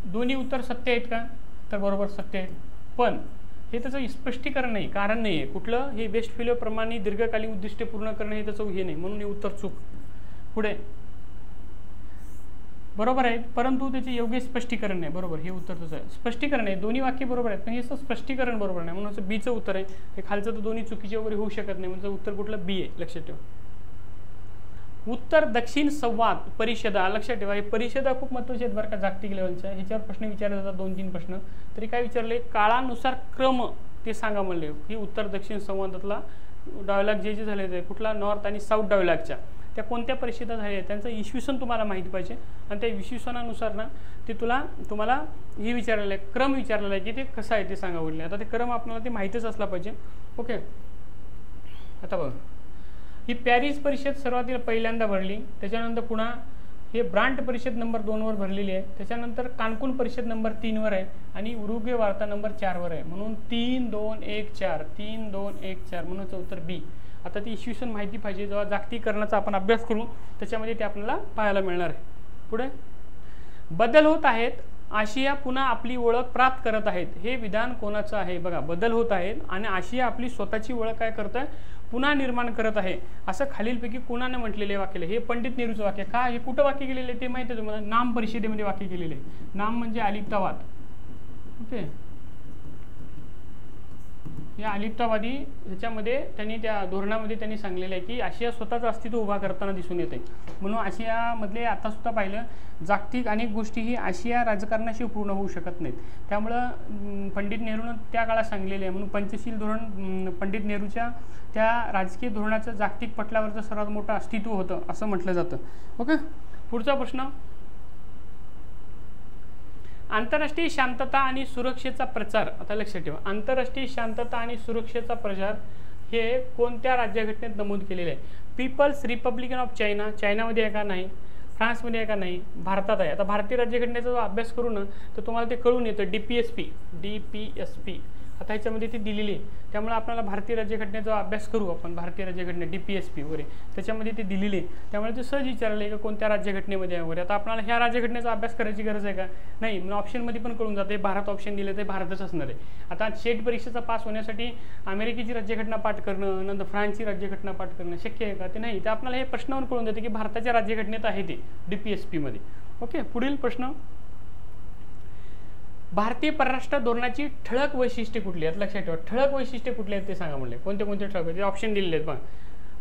दोन्ही उत्तर सत्य आहेत का, तर बरोबर सत्य आहेत, पण हे त्याचं स्पष्टीकरण नाही, कारण नाही आहे कुठलं, हे वेस्टफिलियाप्रमाणे दीर्घकालीन उद्दिष्टे पूर्ण करणे हे त्याचं हे नाही, म्हणून हे उत्तर चूक. पुढे बरोबर आहे, परंतु त्याचे योग्य स्पष्टीकरण नाही. बरोबर, हे उत्तर तसं आहे, स्पष्टीकरण आहे. दोन्ही वाक्य बरोबर आहेत पण हे स्पष्टीकरण बरोबर नाही, म्हणून बीचं उत्तर आहे. हे खालचं तर दोन्ही चुकीचे वगैरे होऊ शकत नाही, म्हणजे उत्तर कुठलं बी आहे, लक्षात ठेवा. उत्तर दक्षिण संवाद परिषदा, लक्षात ठेवा हे परिषदा खूप महत्त्वाचे आहेत बरं का, जागतिक लेवलच्या. ह्याच्यावर प्रश्न विचारले जातात 2-3 प्रश्न. तरी काय विचारले, काळानुसार क्रम ते सांगा म्हणले की उत्तर दक्षिण संवादातला डायलॉग जे झाले ते कुठला, नॉर्थ आणि साऊथ डायलॉगच्या त्या कोणत्या परिषदा झाल्या आहेत त्यांचं इसवीसन तुम्हाला माहिती पाहिजे, आणि त्या इसवीसनानुसार ना ते तुम्हाला हे विचारलेलं आहे, क्रम विचारलेला आहे की ते कसं आहे ते सांगा बोलले. आता ते क्रम आपल्याला ते माहितीच असला पाहिजे. ओके, आता बघ, ही पॅरिस परिषद सर्वातील पहिल्यांदा भरली, त्याच्यानंतर पुन्हा हे ब्रांट परिषद नंबर 2 भरलेली आहे, त्याच्यानंतर कानकुन परिषद नंबर 3 आहे, आणि उरुग्वे वार्ता नंबर 4 आहे, म्हणून 3, 2, 1, 4 3, 2, 1, 4 म्हणून उत्तर बी. आता ती इसवीसन माहिती पाहिजे, जेव्हा जागतिकीकरणाचा आपण अभ्यास करू त्याच्यामध्ये ते आपल्याला पाहायला मिळणार आहे. पुढे बदल होत आहेत, आशिया पुन्हा आपली ओळख प्राप्त करत आहेत, हे विधान कोणाचं आहे. बघा, बदल होत आहेत आणि आशिया आपली स्वतःची ओळख काय करत आहे, पुन्हा निर्माण करत आहे, असं खालीलपैकी कोणाने म्हटलेले वाक्य. हे पंडित नेहरूचं वाक्य. का हे कुठं वाक्य केलेलं आहे ते माहिती आहे तुम्हाला, नाम परिषदेमध्ये वाक्य केलेले आहे. नाम म्हणजे अलिप्तवाद. ओके, या अलिप्तवादी ह्याच्यामध्ये त्यांनी त्या धोरणामध्ये त्यांनी सांगलेलं आहे की आशिया स्वतःचं अस्तित्व उभा करताना दिसून येते, म्हणून आशियामधले आता सुद्धा पाहिलं जागतिक अनेक गोष्टी ही आशिया राजकारणाशिवाय पूर्ण होऊ शकत नाहीत. त्यामुळं पंडित नेहरूनं त्या काळात सांगलेले आहे, म्हणून पंचशील धोरण पंडित नेहरूच्या त्या राजकीय धोरणाचं जागतिक पटलावरचं सर्वात मोठं अस्तित्व होतं असं म्हटलं जातं. ओके, पुढचा प्रश्न, आंतरराष्ट्रीय शांतता आणि सुरक्षेचा प्रचार. आता लक्षात ठेवा, आंतरराष्ट्रीय शांतता आणि सुरक्षेचा प्रचार हे कोणत्या राज्यघटनेत नमूद केलेले आहे. पीपल्स रिपब्लिकन ऑफ चायना, चायनामध्ये आहे का नाही, फ्रान्समध्ये आहे का नाही, भारतात आहे. आता भारतीय राज्यघटनेचा जो अभ्यास करू ना तर तुम्हाला ते कळून येतं, DPSP आता ह्याच्यामध्ये ती दिलेली आहे, त्यामुळे आपल्याला भारतीय राज्यघटनेचा अभ्यास करू आपण, भारतीय राज्यघटने DPSP वगैरे त्याच्यामध्ये ते दिलेली आहे, त्यामुळे ते सहज विचारलं आहे की कोणत्या राज्यघटनेमध्ये आहे वगैरे. आता आपल्याला ह्या राज्यघटनेचा अभ्यास करायची गरज आहे का, नाही, म्हणून ऑप्शनमध्ये पण कळून जाते, भारत ऑप्शन दिले ते भारतच असणार आहे. आता शेट परीक्षेचा पास होण्यासाठी अमेरिकेची राज्यघटना पाठ करणं, नंतर फ्रान्सची राज्यघटना पाठ करणं शक्य आहे का, ते नाही. तर आपल्याला हे प्रश्नावर कळून जाते की भारताच्या राज्यघटनेत आहे ते DPSP मध्ये. ओके, पुढील प्रश्न, भारतीय परराष्ट्र धोरणाची ठळक वैशिष्ट्ये कुठली आहेत. लक्षात ठेवा, ठळक वैशिष्ट्ये कुठली आहेत ते सांगा म्हणले. कोणते कोणते ठळक आहेत, ऑप्शन दिलेले आहेत. पण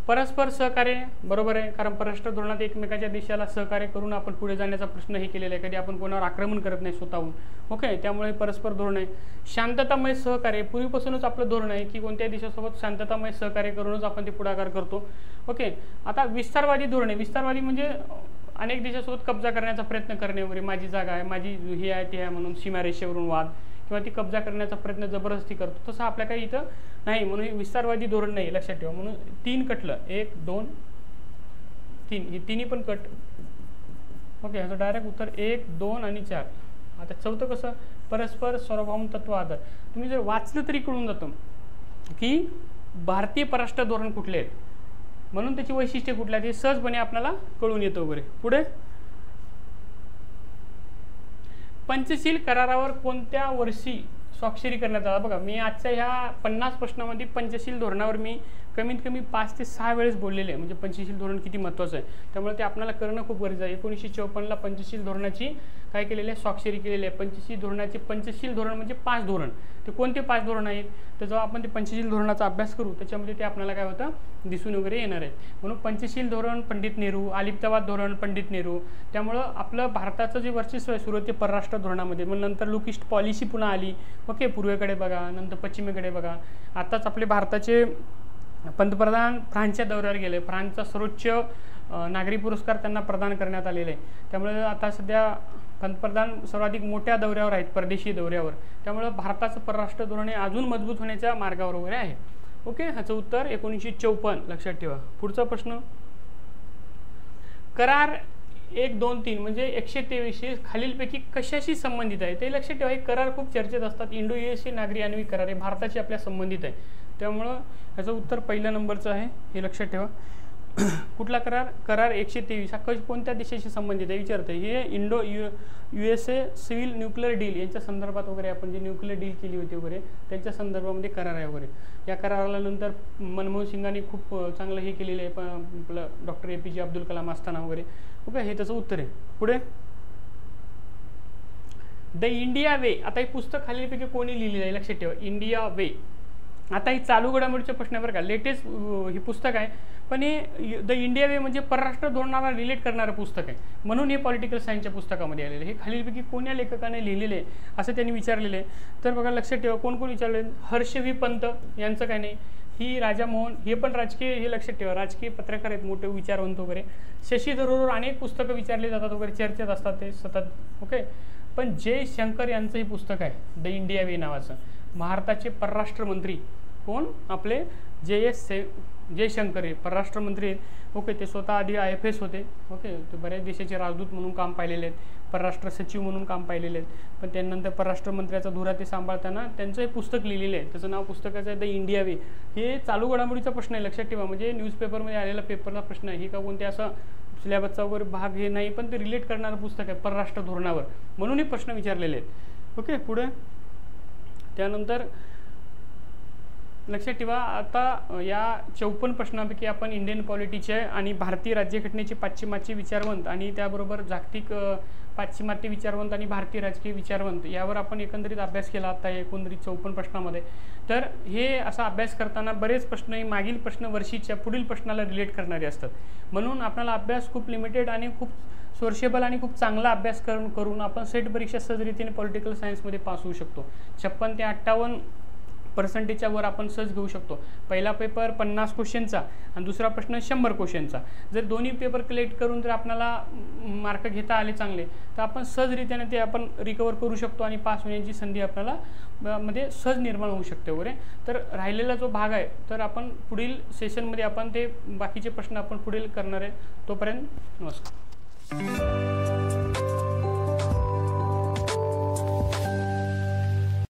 परस्पर सहकार्य बरोबर आहे, कारण परराष्ट्र धोरणात एकमेकाच्या देशाला सहकार्य करून आपण पुढे जाण्याचा प्रश्न हे केलेला आहे, कधी आपण कोणावर आक्रमण करत नाही स्वतःहून. ओके, त्यामुळे परस्पर धोरण आहे. शांततामय सहकार्य पूर्वीपासूनच आपलं धोरण आहे की कोणत्याही देशासोबत शांततामय सहकार्य करूनच आपण ते पुढाकार करतो. ओके, आता विस्तारवादी धोरण आहे. विस्तारवादी म्हणजे अनेक देशासोबत कब्जा करण्याचा प्रयत्न करणे वगैरे, माझी जागा आहे, माझी ही आहे ती आहे म्हणून सीमारेषेवरून वाद किंवा ती कब्जा करण्याचा प्रयत्न जबरदस्ती करतो, तसं आपल्या काही इथं नाही, म्हणून विस्तारवादी धोरण नाही. लक्षात ठेवा, म्हणून 3 कटलं, 1, 2, 3 हे तिन्ही पण कट. ओके, ह्याचं डायरेक्ट उत्तर 1, 2 आणि 4. आता चौथं कसं, परस्पर सार्वभौम तत्व आधार. तुम्ही जर वाचलं तरी कळून जातं की भारतीय परराष्ट्र धोरण कुठले आहेत, म्हणून त्याची वैशिष्ट्ये कुठली आहेत हे सहजपणे आपल्याला कळून येतं वगैरे. पुढे, पंचशील करारावर कोणत्या वर्षी स्वाक्षरी करण्यात आला. बघा, मी आजच्या ह्या 50 प्रश्नामध्ये पंचशील धोरणावर मी कमीत कमी 5 ते 6 वेळेस बोललेले आहे, म्हणजे पंचशील धोरण किती महत्त्वाचं आहे, त्यामुळे ते आपल्याला करणं खूप गरजेचं आहे. 1954ला पंचशील धोरणाची काय केलेली आहे, स्वाक्षरी केलेली आहे. पंचशील धोरण म्हणजे 5 धोरण. ते कोणते 5 धोरण आहेत, तर जेव्हा आपण ते पंचशील धोरणाचा अभ्यास करू त्याच्यामध्ये ते आपल्याला काय होतं दिसून वगैरे येणार आहे. म्हणून पंचशील धोरण पंडित नेहरू, अलिप्तवाद धोरण पंडित नेहरू, त्यामुळं आपलं भारताचं जे वर्चस्व आहे सुरुवाती परराष्ट्र धोरणामध्ये. मग नंतर लुक ईस्ट पॉलिसी पुन्हा आली. ओके, पूर्वेकडे बघा, नंतर पश्चिमेकडे बघा. आताच आपले भारताचे पंतप्रधान फ्रान्सच्या दौऱ्यावर गेले, फ्रान्सचा सर्वोच्च नागरी पुरस्कार त्यांना प्रदान करण्यात आलेला आहे. त्यामुळे आता सध्या पंतप्रधान सर्वाधिक मोठ्या दौऱ्यावर आहेत, परदेशी दौऱ्यावर, त्यामुळे भारताचं परराष्ट्र धोरण अजून मजबूत होण्याच्या मार्गावर वगैरे आहे. ओके, ह्याचं उत्तर 1954. लक्षात ठेवा. पुढचा प्रश्न, करार 1, 2, 3 म्हणजे 123 हे खालीलपैकी कशाशी संबंधित आहे ते लक्षात ठेवा. हे करार खूप चर्चेत असतात. इंडो यूएसए नागरी आण्विक करार हे भारताशी आपल्या संबंधित आहे, त्यामुळं ह्याचं उत्तर पहिल्या नंबरचं आहे, हे लक्षात ठेवा. कुठला करार? करार 123 हा कोणत्या देशाशी संबंधित आहे विचारतं. हे Indo USA civil nuclear deal यांच्या संदर्भात वगैरे आपण जे न्यूक्लिअर डील केली होती वगैरे त्यांच्या संदर्भामध्ये करार आहे वगैरे. या कराराला नंतर मनमोहन सिंगांनी खूप चांगलं हे केलेलं आहे, आपलं डॉक्टर APJ अब्दुल कलाम असताना वगैरे. ओके, हे त्याचं उत्तर आहे. पुढे द इंडिया वे. आता हे पुस्तक खालीलपैकी कोणी लिहिलेलं आहे लक्षात ठेवा. इंडिया वे. आता ही चालू घडामोडीच्या प्रश्नावर का लेटेस्ट हे पुस्तक आहे, पण हे द इंडिया वे म्हणजे परराष्ट्र धोरणाला रिलेट करणारं पुस्तक आहे, म्हणून हे पॉलिटिकल सायन्सच्या पुस्तकामध्ये आलेलं आहे. हे खालीलपैकी कोण्या लेखकाने लिहिलेले आहे असं त्यांनी विचारलेलं आहे. तर बघा लक्षात ठेवा कोण कोण विचारले. हर्ष व्ही पंत यांचं काय नाही. ही राजा मोहन, हे पण राजकीय, हे लक्षात ठेवा राजकीय पत्रकार आहेत, मोठे विचारवंत वगैरे. शशी थरूरवर अनेक पुस्तकं विचारली जातात वगैरे, चर्चेत असतात ते सतत. ओके, पण जयशंकर यांचं हे पुस्तक आहे द इंडिया वे नावाचं. भारताचे परराष्ट्र मंत्री कोण? आपले जयशंकर हे परराष्ट्र मंत्री आहेत. ओके, ते स्वतः आधी IFS होते. ओके, ते बऱ्याच देशाचे राजदूत म्हणून काम पाहिलेले आहेत, परराष्ट्र सचिव म्हणून काम पाहिलेले आहेत, पण त्यानंतर परराष्ट्र मंत्र्याचा धुरा ते सांभाळताना त्यांचं हे पुस्तक लिहिलेलं आहे. त्याचं नाव पुस्तकाचं आहे द इंडिया वे. हे चालू घडामोडीचा प्रश्न आहे लक्षात ठेवा, म्हणजे न्यूजपेपरमध्ये आलेला पेपरचा प्रश्न आहे. हे का कोणते असं सिलेबसचा वगैरे भाग हे नाही, पण ते रिलेट करणारं पुस्तक आहे परराष्ट्र धोरणावर, म्हणून हे प्रश्न विचारलेले आहेत. ओके, पुढे त्यानंतर लक्षात ठेवा. आता या 54 प्रश्नांपैकी आपण इंडियन पॉलिटीचे आणि भारतीय राज्यघटनेचे पाश्चिमात्य विचारवंत आणि त्याबरोबर जागतिक पाश्चिमात्य विचारवंत आणि भारतीय राजकीय विचारवंत यावर आपण एकंदरीत अभ्यास केला आता एकंदरीत 54 प्रश्नामध्ये. तर हे असा अभ्यास करताना बरेच प्रश्न हे मागील प्रश्न वर्षीच्या पुढील प्रश्नाला रिलेट करणारे असतात, म्हणून आपल्याला अभ्यास खूप लिमिटेड आणि खूप सोर्सेबल आणि खूप चांगला अभ्यास करून आपण सेट परीक्षा सहजरीतीने पॉलिटिकल सायन्समध्ये पास होऊ शकतो. 56 ते 58% वर आपण सहज घेऊ शकतो. पहिला पेपर 50 क्वेश्चनचा आणि दुसरा प्रश्न 100 क्वेश्चनचा. जर दोन्ही पेपर कलेक्ट करून जर आपल्याला मार्क घेता आले चांगले तर आपण सहजरित्याने ते आपण रिकवर करू शकतो आणि पास होण्याची संधी आपल्याला मध्ये सहज निर्माण होऊ शकते वगैरे. तर राहिलेला जो भाग आहे तर आपण पुढील सेशनमध्ये आपण ते बाकीचे प्रश्न आपण पुढील करणार आहे. तोपर्यंत नमस्कार.